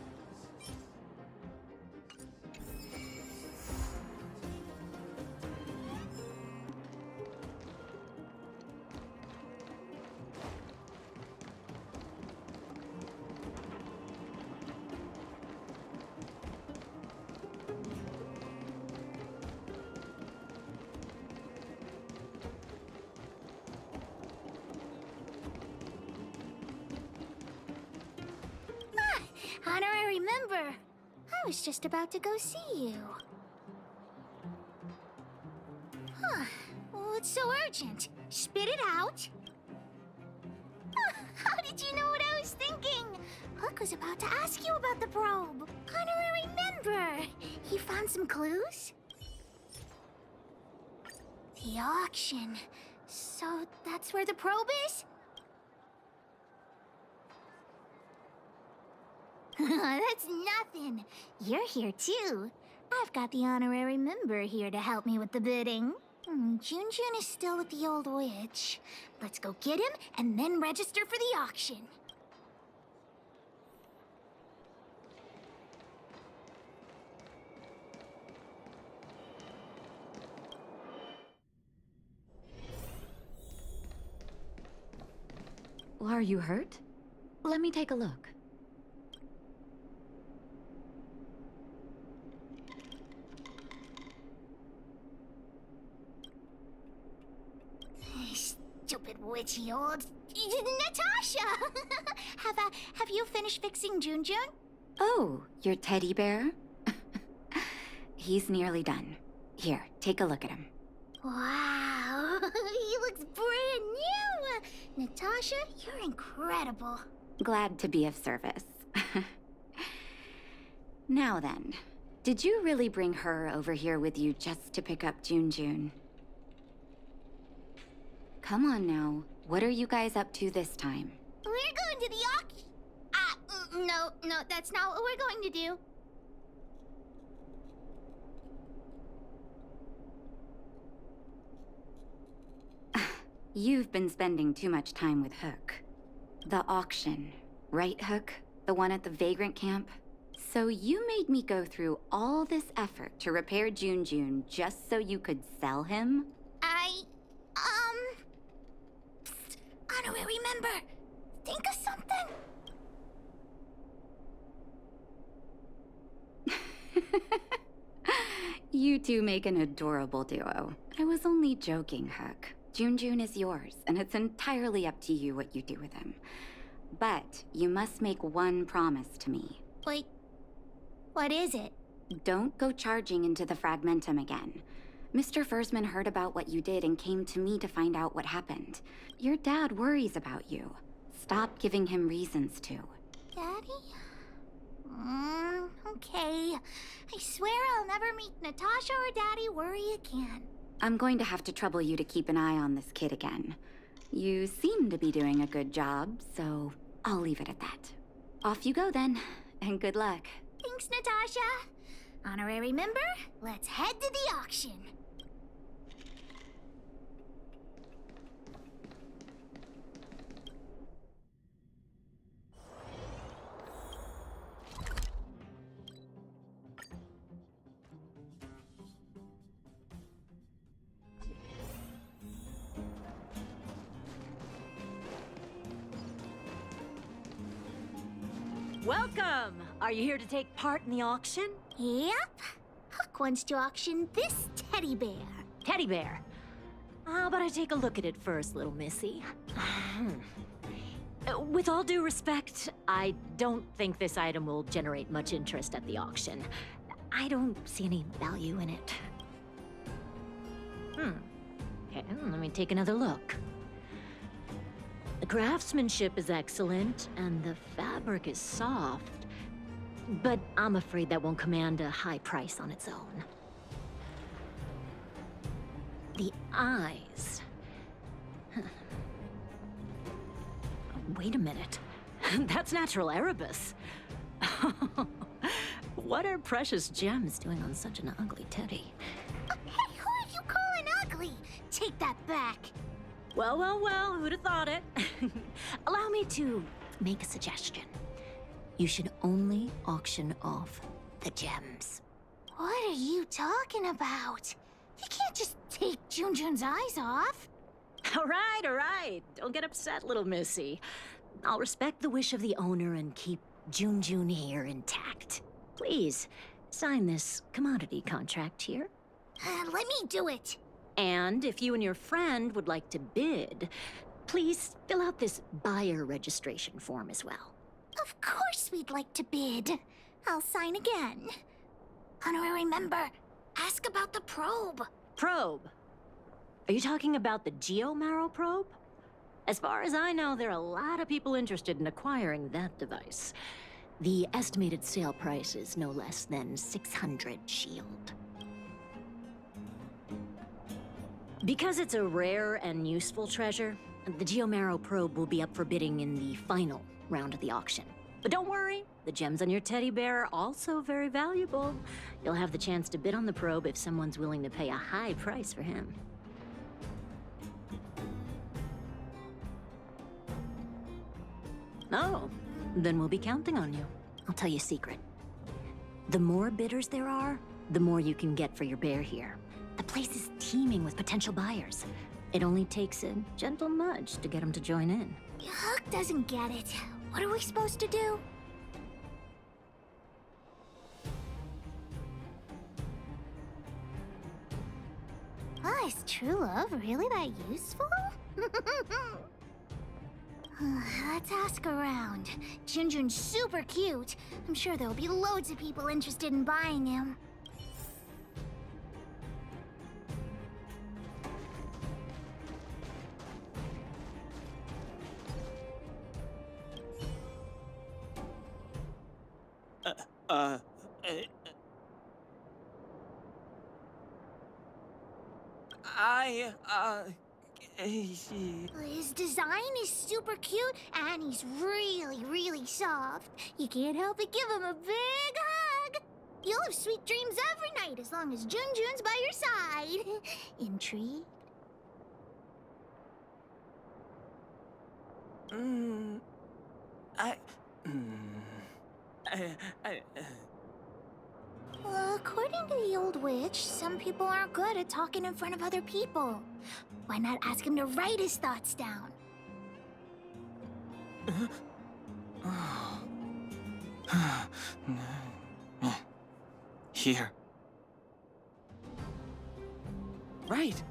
Honorary member. I was just about to go see you. Huh. What's so urgent? Spit it out. How did you know what I was thinking? Hook was about to ask you about the probe. Honorary member. You found some clues? The auction. So that's where the probe is? That's nothing. You're here too. I've got the honorary member here to help me with the bidding. Junjun is still with the old witch. Let's go get him and then register for the auction. Are you hurt? Let me take a look. Stupid witchy old... Natasha! Have you finished fixing Junjun? Oh, your teddy bear? He's nearly done. Here, take a look at him. Wow, he looks brand new! Natasha, you're incredible. Glad to be of service. Now then, did you really bring her over here with you just to pick up Junjun? Come on now, what are you guys up to this time? We're going to the auction. No, that's not what we're going to do. You've been spending too much time with Hook. The auction, right, Hook? The one at the vagrant camp? So you made me go through all this effort to repair Junjun just so you could sell him? Honorary member, think of something. You two make an adorable duo. I was only joking, Hook. Junjun is yours, and it's entirely up to you what you do with him. But you must make one promise to me. Wait, what is it? Don't go charging into the Fragmentum again. Mr. Forseman heard about what you did and came to me to find out what happened. Your dad worries about you. Stop giving him reasons to. Daddy? Okay. I swear I'll never meet Natasha or Daddy worry again. I'm going to have to trouble you to keep an eye on this kid again. You seem to be doing a good job, so I'll leave it at that. Off you go then, and good luck. Thanks, Natasha. Honorary member, let's head to the auction. Welcome! Are you here to take part in the auction? Yep. Hook wants to auction this teddy bear. Teddy bear? How about I take a look at it first, little missy? With all due respect, I don't think this item will generate much interest at the auction. I don't see any value in it. Okay, let me take another look. The craftsmanship is excellent, and the fabric is soft. But I'm afraid that won't command a high price on its own. The eyes. Wait a minute. That's natural Erebus. What are precious gems doing on such an ugly teddy? Hey, who are you calling ugly? Take that back. Well, who'd have thought it? Allow me to make a suggestion. You should only auction off the gems. What are you talking about? You can't just take Junjun's eyes off. All right. Don't get upset, little missy. I'll respect the wish of the owner and keep Junjun here intact. Please, sign this commodity contract here. Let me do it. And if you and your friend would like to bid, please fill out this buyer registration form as well. Of course we'd like to bid. I'll sign again. Honorary member, ask about the probe. Probe? Are you talking about the Geomarrow probe? As far as I know, there are a lot of people interested in acquiring that device. The estimated sale price is no less than 600 shield. Because it's a rare and useful treasure, the Geomarrow probe will be up for bidding in the final round of the auction. But don't worry, the gems on your teddy bear are also very valuable. You'll have the chance to bid on the probe if someone's willing to pay a high price for him. Oh, then we'll be counting on you. I'll tell you a secret. The more bidders there are, the more you can get for your bear here. The place is teeming with potential buyers. It only takes a gentle nudge to get them to join in. Hook doesn't get it. What are we supposed to do? Oh, is true love really that useful? Let's ask around. Junjun's super cute. I'm sure there'll be loads of people interested in buying him. His design is super cute, and he's really, really soft. You can't help but give him a big hug. You'll have sweet dreams every night as long as Junjun's by your side. Intrigued? According to the old witch, some people aren't good at talking in front of other people. Why not ask him to write his thoughts down? Here. Right.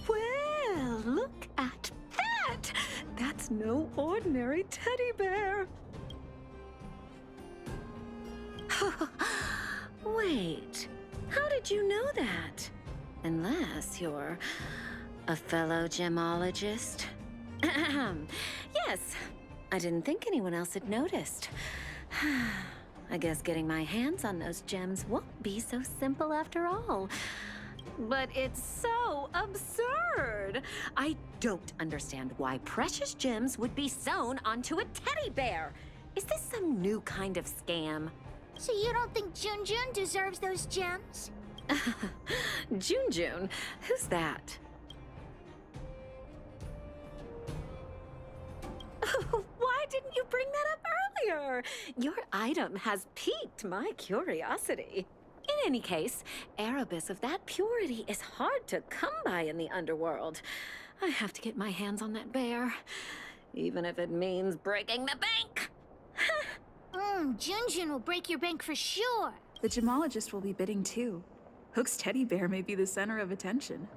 Well, look at that! That's no ordinary teddy bear. Wait, how did you know that? Unless you're a fellow gemologist. Yes, I didn't think anyone else had noticed. I guess getting my hands on those gems won't be so simple after all. But it's so absurd. I don't understand why precious gems would be sewn onto a teddy bear. Is this some new kind of scam? So you don't think Junjun deserves those gems? Junjun? Who's that? Why didn't you bring that up earlier? Your item has piqued my curiosity. In any case, Erebus of that purity is hard to come by in the underworld. I have to get my hands on that bear, even if it means breaking the bank. Junjun will break your bank for sure. The gemologist will be bidding too. Hook's teddy bear may be the center of attention.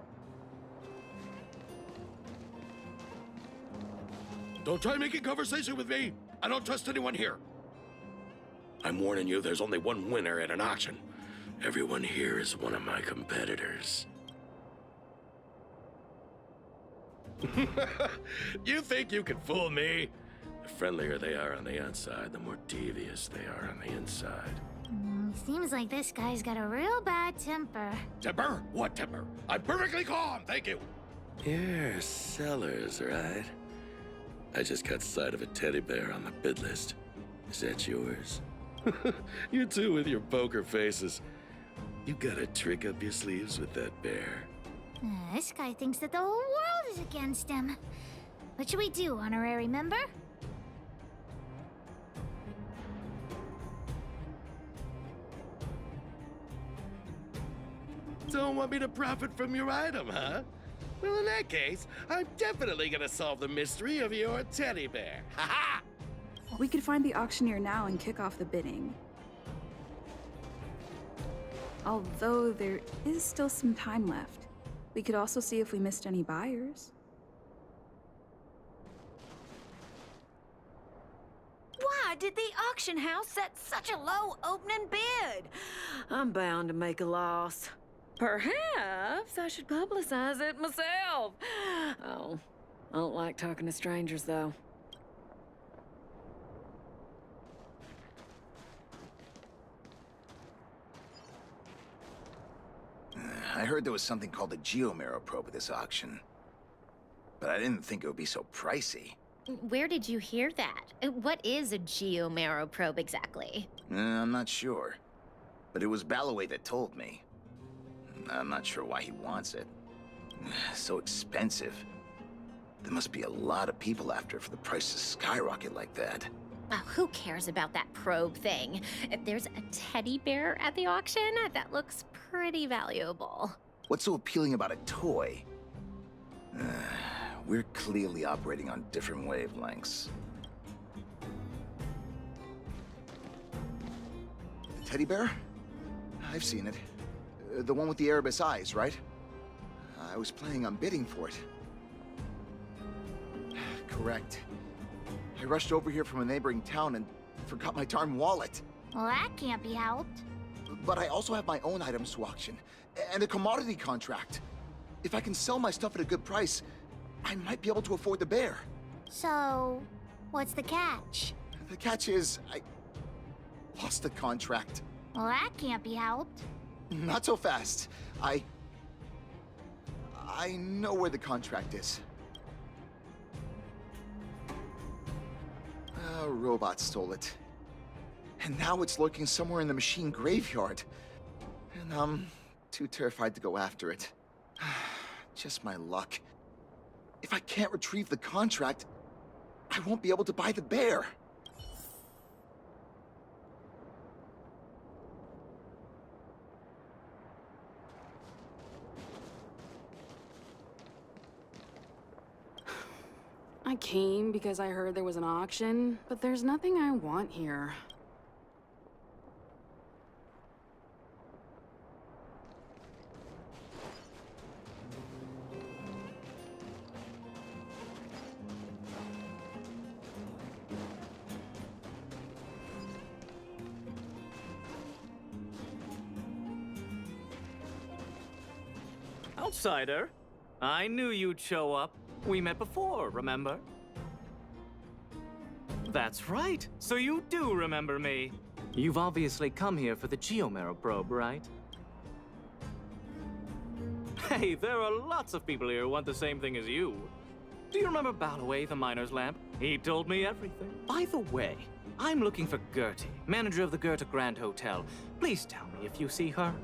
Don't try making conversation with me. I don't trust anyone here. I'm warning you, there's only one winner at an auction. Everyone here is one of my competitors. You think you can fool me? The friendlier they are on the outside, the more devious they are on the inside. Seems like this guy's got a real bad temper. Temper? What temper? I'm perfectly calm, thank you. You're sellers, right? I just got sight of a teddy bear on the bid list. Is that yours? You two with your poker faces. You got a trick up your sleeves with that bear. This guy thinks that the whole world is against him. What should we do, honorary member? Don't want me to profit from your item, huh? Well, in that case, I'm definitely gonna solve the mystery of your teddy bear. Ha-ha! We could find the auctioneer now and kick off the bidding. Although there is still some time left. We could also see if we missed any buyers. Why did the auction house set such a low opening bid? I'm bound to make a loss. Perhaps I should publicize it myself. Oh, I don't like talking to strangers, though. I heard there was something called the Geomero probe at this auction. But I didn't think it would be so pricey. Where did you hear that? What is a Geomero probe exactly? I'm not sure. But it was Balloway that told me. I'm not sure why he wants it. So expensive. There must be a lot of people after it for the price to skyrocket like that. Oh, who cares about that probe thing? If there's a teddy bear at the auction, that looks pretty valuable. What's so appealing about a toy? We're clearly operating on different wavelengths. The teddy bear? I've seen it. The one with the Erebus eyes, right? I was planning on bidding for it. Correct. I rushed over here from a neighboring town and forgot my darn wallet. Well, that can't be helped. But I also have my own items to auction, and a commodity contract. If I can sell my stuff at a good price, I might be able to afford the bear. So, what's the catch? The catch is, I lost the contract. Well, that can't be helped. Not so fast. I know where the contract is. A robot stole it. And now it's lurking somewhere in the machine graveyard. And I'm too terrified to go after it. Just my luck. If I can't retrieve the contract, I won't be able to buy the bear. I came because I heard there was an auction, but there's nothing I want here. Outsider, I knew you'd show up. We met before, remember? That's right. So you do remember me. You've obviously come here for the Geomero probe, right? Hey, there are lots of people here who want the same thing as you. Do you remember Balloway, the miner's lamp? He told me everything. By the way, I'm looking for Gertie, manager of the Goethe Grand Hotel. Please tell me if you see her.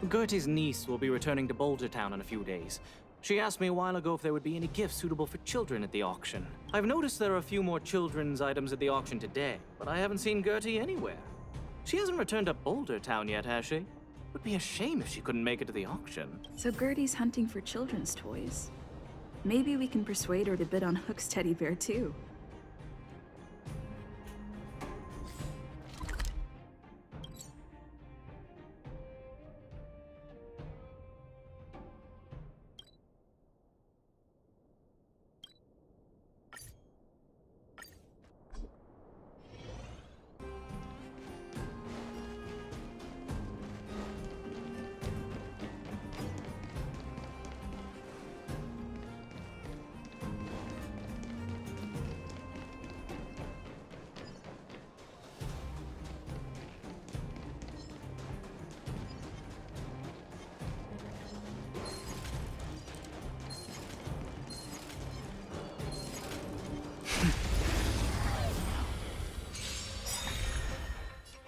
Gertie's niece will be returning to Boulder Town in a few days. She asked me a while ago if there would be any gifts suitable for children at the auction. I've noticed there are a few more children's items at the auction today, but I haven't seen Gertie anywhere. She hasn't returned to Boulder Town yet, has she? It would be a shame if she couldn't make it to the auction. So Gertie's hunting for children's toys. Maybe we can persuade her to bid on Hook's teddy bear too.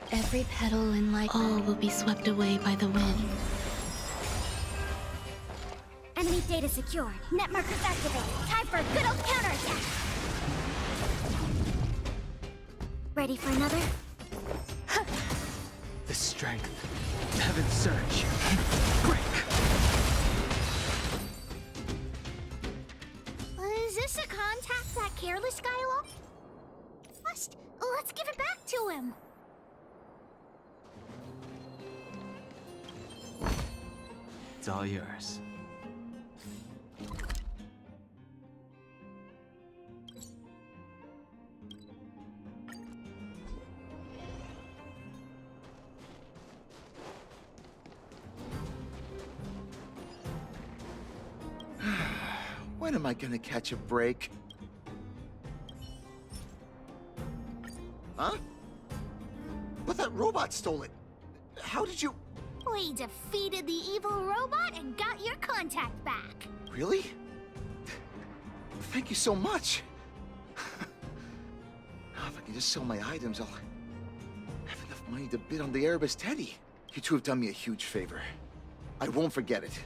Every petal in life, all will be swept away by the wind. Enemy data secure. Net markers activated. Time for a good old counterattack. Ready for another? The strength. Heaven's surge. Break! Is this a contact that careless guy lost? Let's give it back to him. It's all yours. When am I gonna catch a break? Huh? But that robot stole it. How did you... We defeated the evil robot and got your contact back. Really? Thank you so much. Now, if I can just sell my items, I'll have enough money to bid on the Erebus Teddy. You two have done me a huge favor. I won't forget it.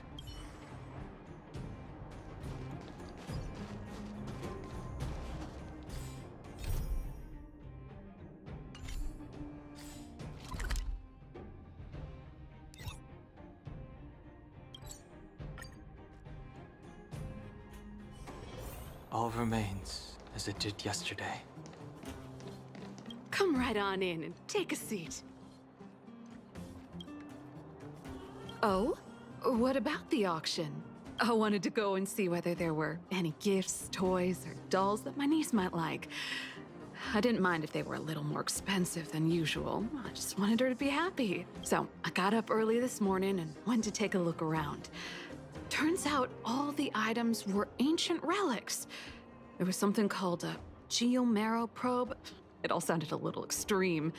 All remains as it did yesterday. Come right on in and take a seat. Oh? What about the auction? I wanted to go and see whether there were any gifts, toys, or dolls that my niece might like. I didn't mind if they were a little more expensive than usual. I just wanted her to be happy. So I got up early this morning and went to take a look around. Turns out all the items were ancient relics. There was something called a geomarrow probe. It all sounded a little extreme.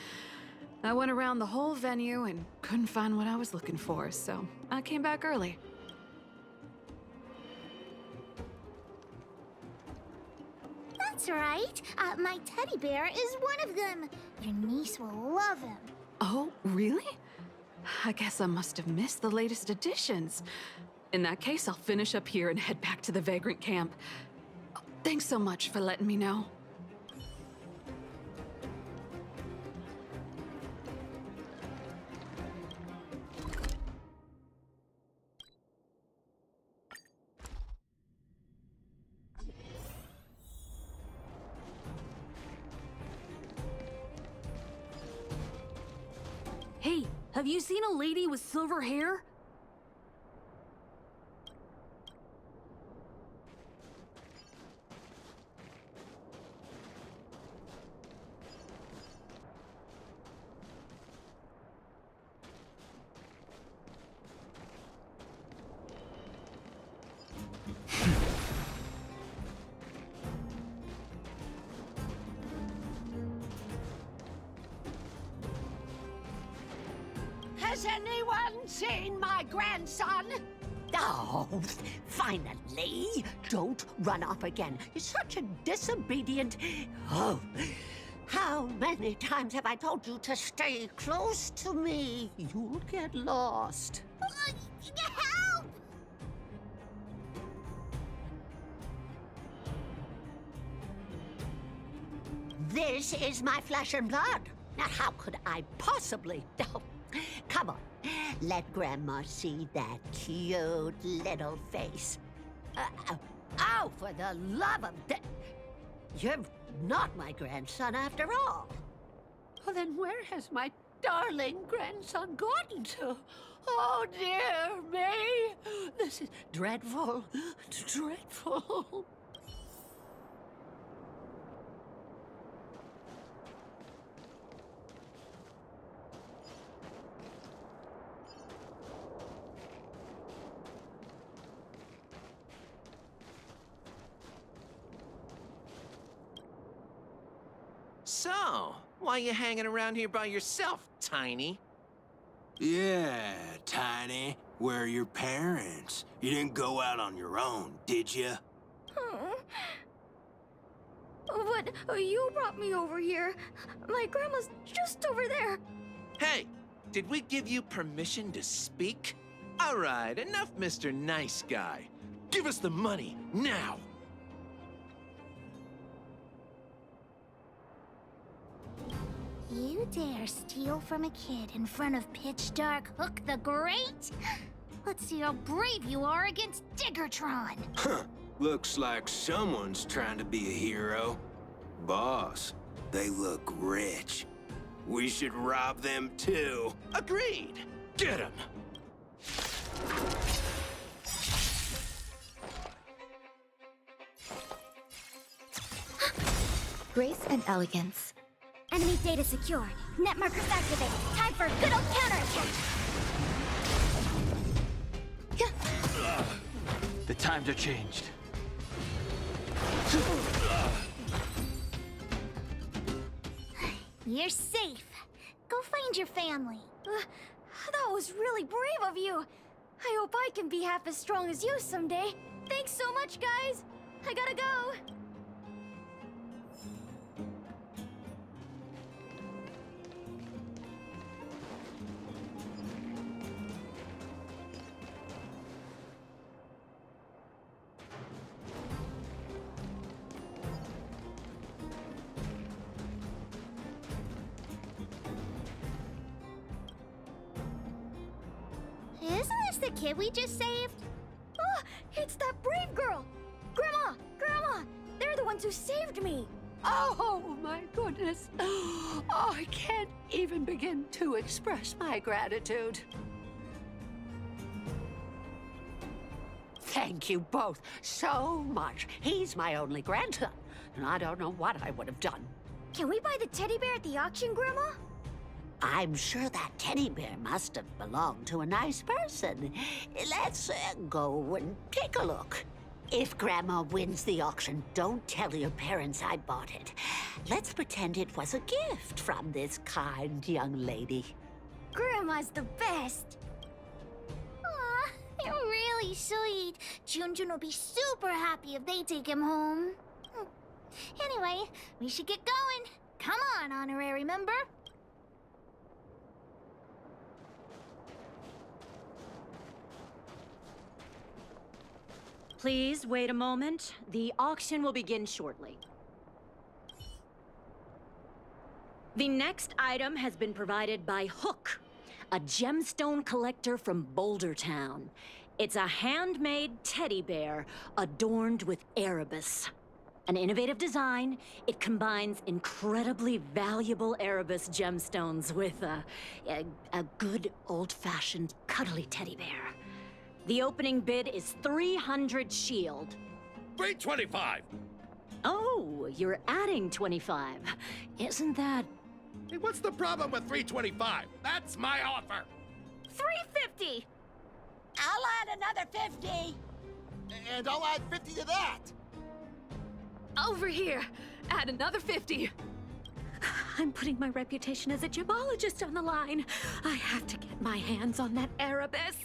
I went around the whole venue and couldn't find what I was looking for, so I came back early. That's right. My teddy bear is one of them. Your niece will love him. Oh, really? I guess I must have missed the latest editions. In that case, I'll finish up here and head back to the Vagrant camp. Thanks so much for letting me know. Hey, have you seen a lady with silver hair? Has anyone seen my grandson? Oh, finally! Don't run off again. You're such a disobedient... Oh, how many times have I told you to stay close to me? You'll get lost. Help! This is my flesh and blood. Now, how could I possibly... Oh, come on. Let Grandma see that cute little face. Oh, for the love of... You're not my grandson after all. Well, then where has my darling grandson gotten to? Oh, dear me. This is dreadful. Dreadful. So, why you hanging around here by yourself, Tiny? Yeah, Tiny. Where are your parents? You didn't go out on your own, did you? But you brought me over here. My grandma's just over there. Hey, did we give you permission to speak? All right, enough Mr. Nice Guy. Give us the money, now! You dare steal from a kid in front of pitch dark Hook the Great? Let's see how brave you are against Diggertron. Huh. Looks like someone's trying to be a hero. Boss, they look rich. We should rob them too. Agreed. Get him. Grace and elegance. Enemy data secured. Net markers activated. Time for a good old counterattack. The times are changed. You're safe. Go find your family. That was really brave of you. I hope I can be half as strong as you someday. Thanks so much, guys. I gotta go. Isn't this the kid we just saved? Oh, it's that brave girl! Grandma! Grandma! They're the ones who saved me! Oh, my goodness. Oh, I can't even begin to express my gratitude. Thank you both so much. He's my only grandson, and I don't know what I would have done. Can we buy the teddy bear at the auction, Grandma? I'm sure that teddy bear must have belonged to a nice person. Let's go and take a look. If Grandma wins the auction, don't tell your parents I bought it. Let's pretend it was a gift from this kind young lady. Grandma's the best. Aw, they're really sweet. Junjun will be super happy if they take him home. Anyway, we should get going. Come on, honorary member. Please wait a moment. The auction will begin shortly. The next item has been provided by Hook, a gemstone collector from Boulder Town. It's a handmade teddy bear adorned with Erebus. An innovative design, it combines incredibly valuable Erebus gemstones with a good old-fashioned cuddly teddy bear. The opening bid is 300 shield. 325! Oh, you're adding 25. Isn't that... Hey, what's the problem with 325? That's my offer! 350! I'll add another 50! And I'll add 50 to that! Over here! Add another 50! I'm putting my reputation as a gemologist on the line. I have to get my hands on that Erebus.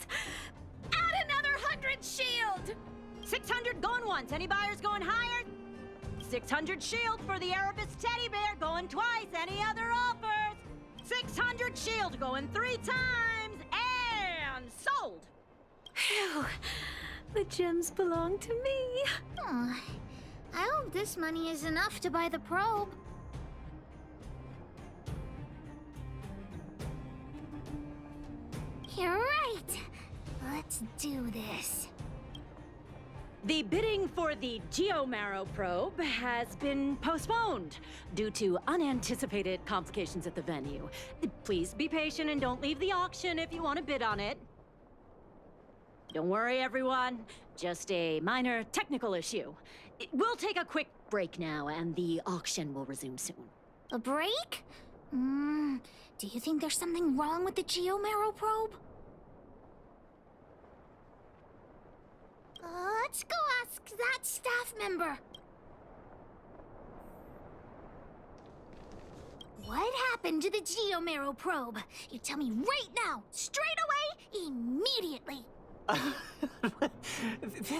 Add another 100 shield! 600 going once. Any buyers going higher? 600 shield for the Erebus teddy bear, going twice. Any other offers? 600 shield going 3 times, and sold! Phew. The gems belong to me. Oh, I hope this money is enough to buy the probe. You're right. Let's do this. The bidding for the Geomarrow probe has been postponed due to unanticipated complications at the venue. Please be patient and don't leave the auction if you want to bid on it. Don't worry, everyone. Just a minor technical issue. We'll take a quick break now, and the auction will resume soon. A break? Do you think there's something wrong with the Geomarrow probe? Let's go ask that staff member. What happened to the Geomarrow probe? You tell me right now, straight away, immediately.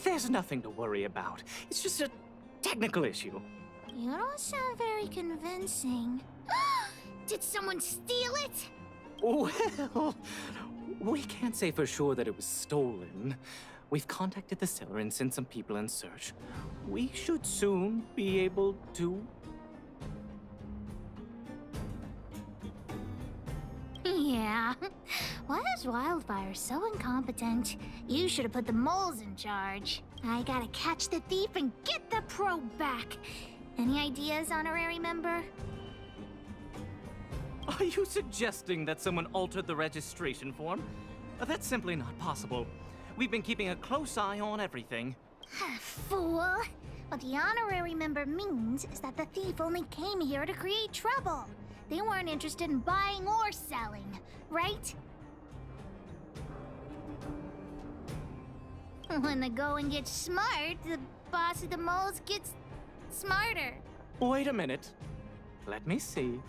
There's nothing to worry about. It's just a technical issue. You don't sound very convincing. Did someone steal it? Well, we can't say for sure that it was stolen. We've contacted the seller and sent some people in search. We should soon be able to... Yeah. Why is Wildfire so incompetent? You should have put the moles in charge. I gotta catch the thief and get the probe back. Any ideas, honorary member? Are you suggesting that someone altered the registration form? That's simply not possible. We've been keeping a close eye on everything. Fool! What the honorary member means is that the thief only came here to create trouble. They weren't interested in buying or selling, right? When the going gets smart, the boss of the moles gets smarter. Wait a minute. Let me see.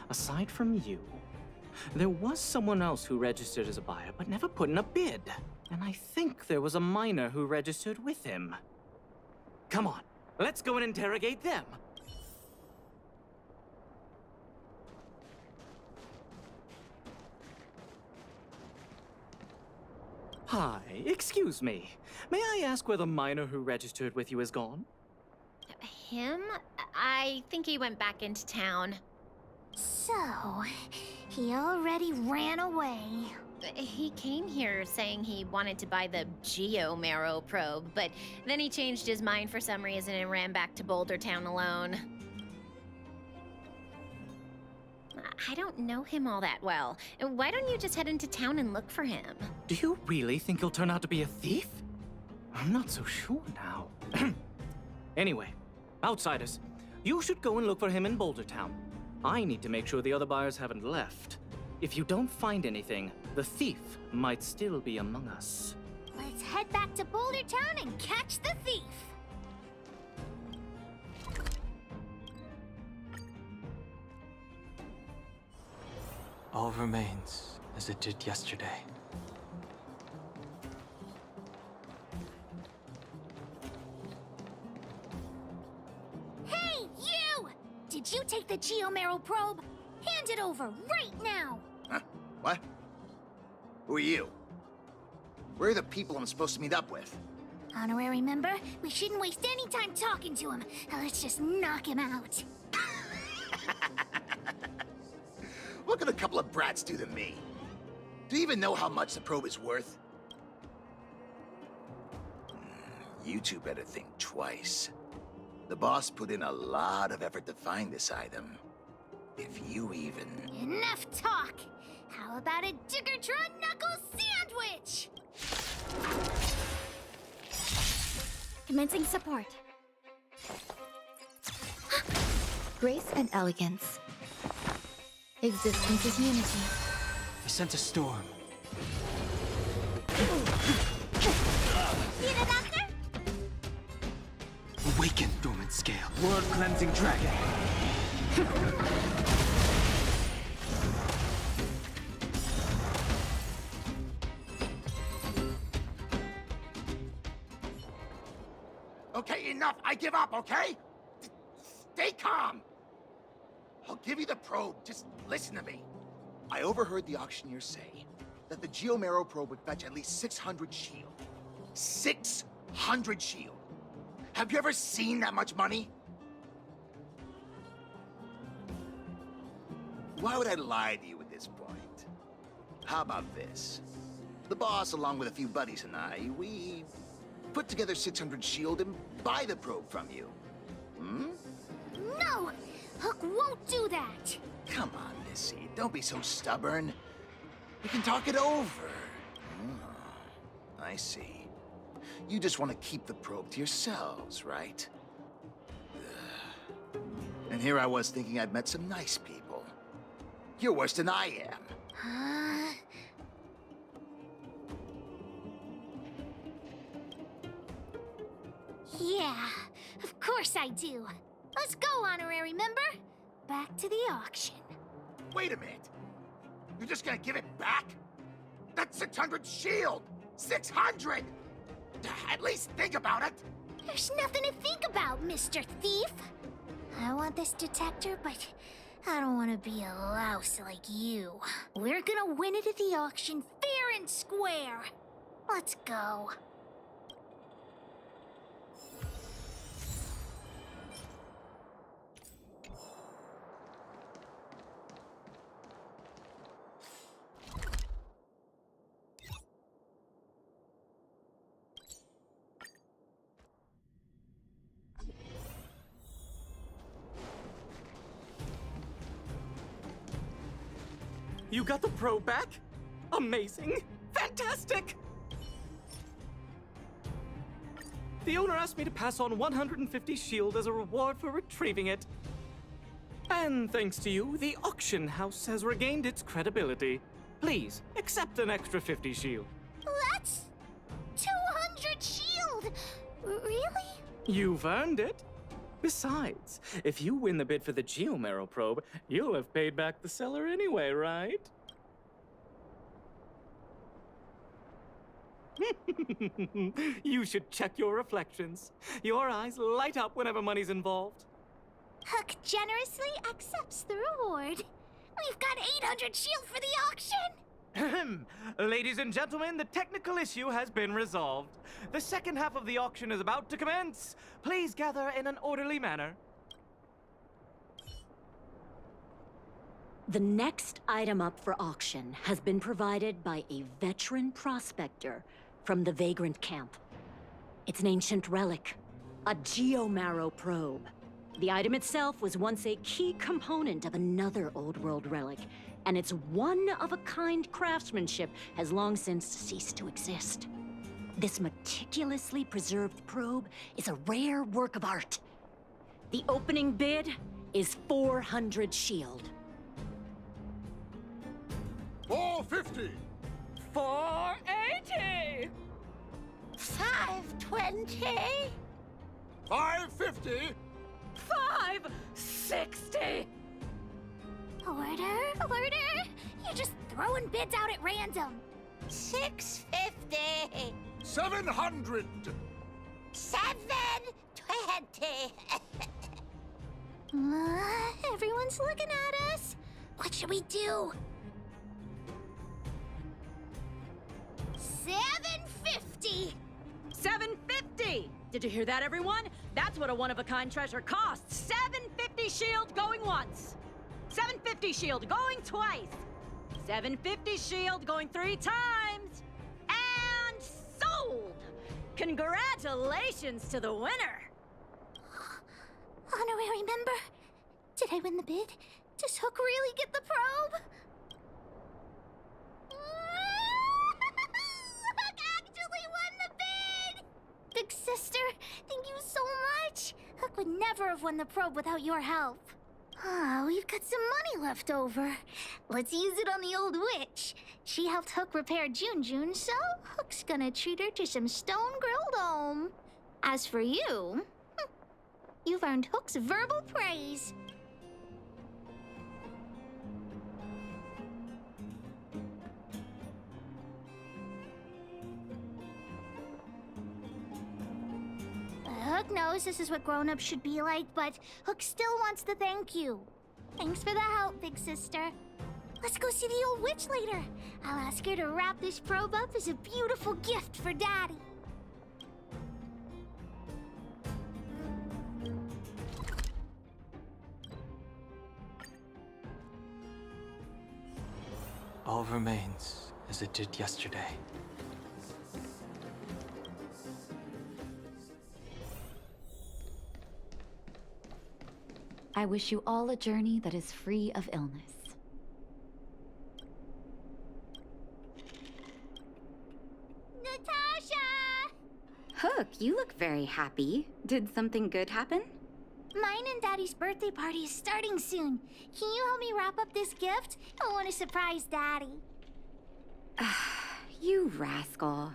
Aside from you, there was someone else who registered as a buyer but never put in a bid. And I think there was a miner who registered with him. Come on, let's go and interrogate them. Hi, excuse me. May I ask where the miner who registered with you is gone? Him? I think he went back into town. So, he already ran away. He came here saying he wanted to buy the Geomarrow probe, but then he changed his mind for some reason and ran back to Boulder Town alone. I don't know him all that well. Why don't you just head into town and look for him? Do you really think he'll turn out to be a thief? I'm not so sure now. Anyway, outsiders, you should go and look for him in Boulder Town. I need to make sure the other buyers haven't left. If you don't find anything, the thief might still be among us. Let's head back to Boulder Town and catch the thief. All remains as it did yesterday. Hey, you! Did you take the Geomarrow probe? Hand it over right now! Huh? What? Who are you? Where are the people I'm supposed to meet up with? Honorary member, we shouldn't waste any time talking to him. Let's just knock him out. Look at a couple of brats do to me. Do you even know how much the probe is worth? You two better think twice. The boss put in a lot of effort to find this item. If you even... Enough talk! How about a Diggertron Knuckle Sandwich? Commencing support. Grace and elegance. Existence is unity. I sense a storm. Need a doctor? Awaken, dormant scale. World-cleansing dragon. enough. I give up, okay? Stay calm. I'll give you the probe. Just listen to me. I overheard the auctioneer say that the Geomero probe would fetch at least 600 shield. 600 shield. Have you ever seen that much money? Why would I lie to you at this point? How about this? The boss, along with a few buddies and I, we put together 600 shield and buy the probe from you. Hmm? No! Hook won't do that! Come on, Missy. Don't be so stubborn. We can talk it over. Oh, I see. You just want to keep the probe to yourselves, right? Ugh. And here I was thinking I'd met some nice people. You're worse than I am. Yeah, of course I do. Let's go, honorary member. Back to the auction. Wait a minute. You're just gonna give it back? That's 600 shield! 600! At least think about it! There's nothing to think about, Mr. Thief. I want this detector, but I don't want to be a louse like you. We're gonna win it at the auction fair and square. Let's go. You got the probe back? Amazing! Fantastic! The owner asked me to pass on 150 shield as a reward for retrieving it. And thanks to you, the auction house has regained its credibility. Please, accept an extra 50 shield. That's 200 shield! Really? You've earned it. Besides, if you win the bid for the Geomero probe, you'll have paid back the seller anyway, right? You should check your reflections. Your eyes light up whenever money's involved. Hook generously accepts the reward. We've got 800 shield for the auction! Ladies and gentlemen, the technical issue has been resolved. The second half of the auction is about to commence. Please gather in an orderly manner. The next item up for auction has been provided by a veteran prospector from the Vagrant Camp. It's an ancient relic, a Geomero probe. The item itself was once a key component of another old world relic, and its one-of-a-kind craftsmanship has long since ceased to exist. This meticulously preserved probe is a rare work of art. The opening bid is 400 shield. 450! 480! 520? 550! 560! Order? You're just throwing bids out at random. 650. 700! 720. Everyone's looking at us. What should we do? 750! 750! Did you hear that, everyone? That's what a one-of-a-kind treasure costs. 750 shield going once. 750 shield going twice. 750 shield going 3 times. And sold! Congratulations to the winner. Honorary member, did I win the bid? Does Hook really get the probe? Hook actually won the bid! Big sister, thank you so much. Hook would never have won the probe without your help. Ah, we've got some money left over. Let's use it on the old witch. She helped Hook repair June, so Hook's gonna treat her to some stone-grilled home. As for you, you've earned Hook's verbal praise. Hook Hook knows this is what grown-ups should be like, but Hook still wants to thank you. Thanks for the help, big sister. Let's go see the old witch later. I'll ask her to wrap this probe up as a beautiful gift for Daddy. All remains as it did yesterday. I wish you all a journey that is free of illness. Natasha! Hook, you look very happy. Did something good happen? Mine and Daddy's birthday party is starting soon. Can you help me wrap up this gift? I want to surprise Daddy. You rascal.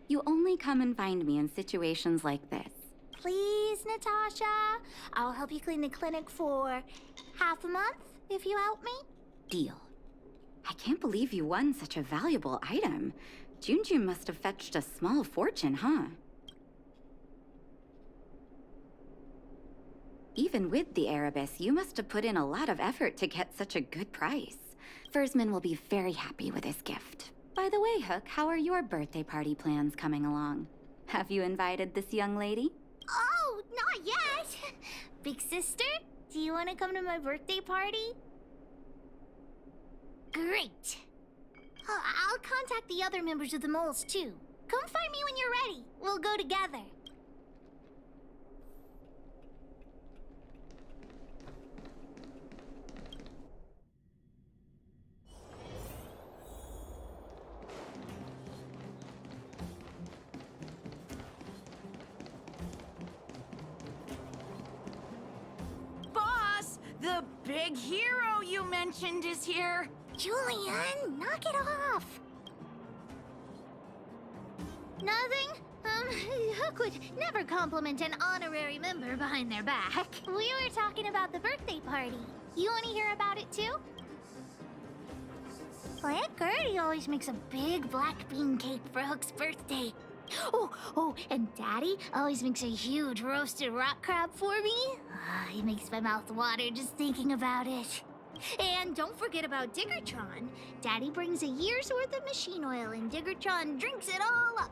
You only come and find me in situations like this. Please, Natasha. I'll help you clean the clinic for half a month if you help me. Deal. I can't believe you won such a valuable item. Junjun must have fetched a small fortune, huh? Even with the Erebus, you must have put in a lot of effort to get such a good price. Forseman will be very happy with his gift. By the way, Hook, how are your birthday party plans coming along? Have you invited this young lady? Oh, not yet. Big sister, do you want to come to my birthday party? Great. I'll contact the other members of the moles, too. Come find me when you're ready. We'll go together. Boss, the big hero you mentioned is here. Julian, knock it off. Nothing? Hook would never compliment an honorary member behind their back. We were talking about the birthday party. You want to hear about it too? Aunt Gertie always makes a big black bean cake for Hook's birthday. Oh, and Daddy always makes a huge roasted rock crab for me. It makes my mouth water just thinking about it. And don't forget about Diggertron. Daddy brings a year's worth of machine oil and Diggertron drinks it all up.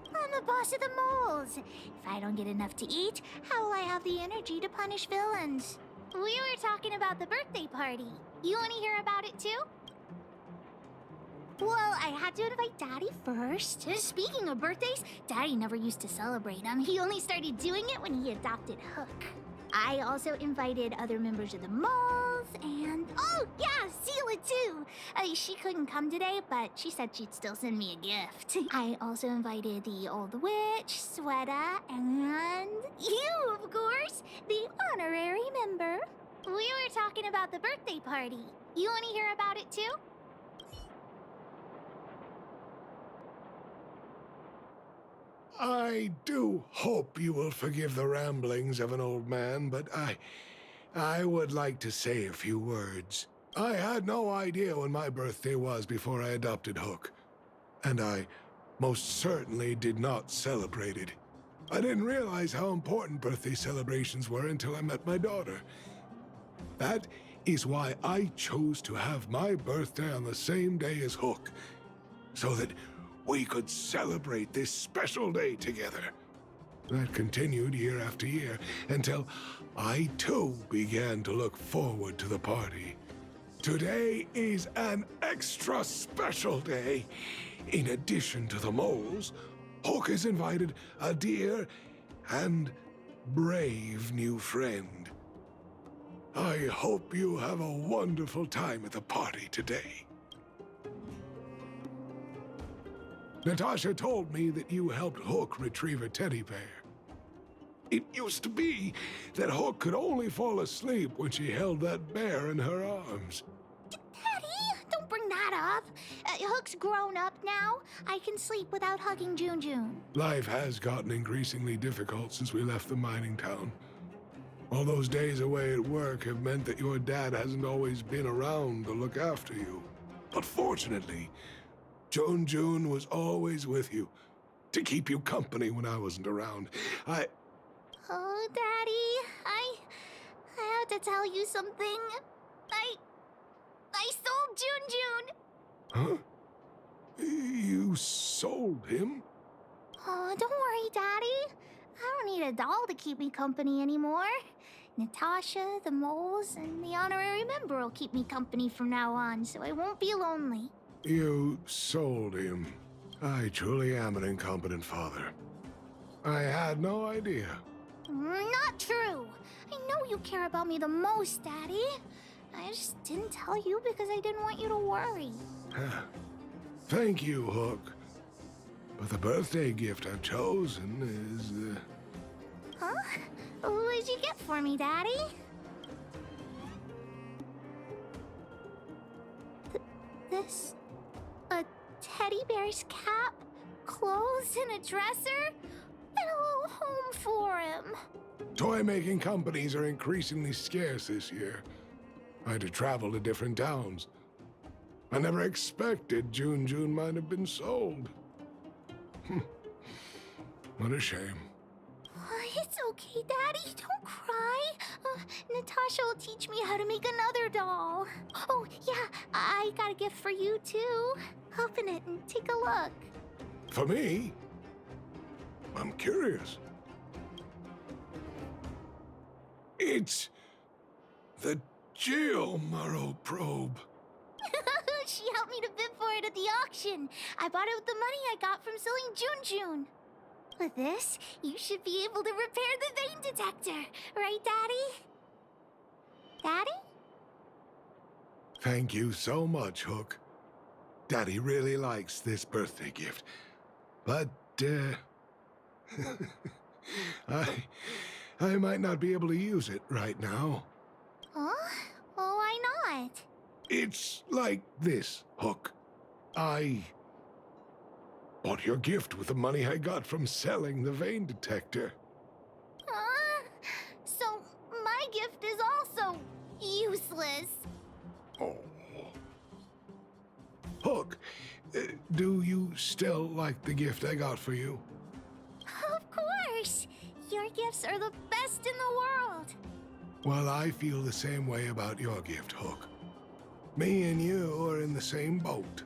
I'm the boss of the moles. If I don't get enough to eat, how will I have the energy to punish villains? We were talking about the birthday party. You want to hear about it too? Well, I had to invite Daddy first. Speaking of birthdays, Daddy never used to celebrate them. He only started doing it when he adopted Hook. I also invited other members of the moles and... Oh, yeah, Seela too! She couldn't come today, but she said she'd still send me a gift. I also invited the old witch, Sweta, and... you, of course, the honorary member. We were talking about the birthday party. You want to hear about it too? I do hope you will forgive the ramblings of an old man, but I would like to say a few words. I had no idea when my birthday was before I adopted Hook, and I most certainly did not celebrate it. I didn't realize how important birthday celebrations were until I met my daughter. That is why I chose to have my birthday on the same day as Hook, so that we could celebrate this special day together. That continued year after year until I too began to look forward to the party. Today is an extra special day. In addition to the moles, Hook has invited a dear and brave new friend. I hope you have a wonderful time at the party today. Natasha told me that you helped Hook retrieve a teddy bear. It used to be that Hook could only fall asleep when she held that bear in her arms. Daddy, don't bring that up. Hook's grown up now. I can sleep without hugging Junjun. Life has gotten increasingly difficult since we left the mining town. All those days away at work have meant that your dad hasn't always been around to look after you. But fortunately, Junjun was always with you, to keep you company when I wasn't around. Oh, Daddy, I have to tell you something. I sold Jun Jun. Huh? You sold him? Oh, don't worry, Daddy. I don't need a doll to keep me company anymore. Natasha, the moles, and the honorary member will keep me company from now on, so I won't be lonely. You sold him. I truly am an incompetent father. I had no idea. Not true. I know you care about me the most, Daddy. I just didn't tell you because I didn't want you to worry. Thank you, Hook. But the birthday gift I've chosen is, Huh? What did you get for me, Daddy? This... a teddy bear's cap, clothes, and a dresser? And a little home for him. Toy-making companies are increasingly scarce this year. I had to travel to different towns. I never expected Jun Jun might have been sold. What a shame. It's okay, Daddy. Don't cry. Natasha will teach me how to make another doll. Oh, yeah, I got a gift for you, too. Open it and take a look. For me? I'm curious. It's the Geomaro probe. She helped me to bid for it at the auction. I bought it with the money I got from selling Jun Jun. With this, you should be able to repair the vein detector. Right, Daddy? Daddy? Thank you so much, Hook. Daddy really likes this birthday gift. But, I might not be able to use it right now. Huh? Oh, why not? It's like this, Hook. I bought your gift with the money I got from selling the vein detector. So, my gift is also useless. Oh. Hook, do you still like the gift I got for you? Of course! Your gifts are the best in the world. Well, I feel the same way about your gift, Hook. Me and you are in the same boat.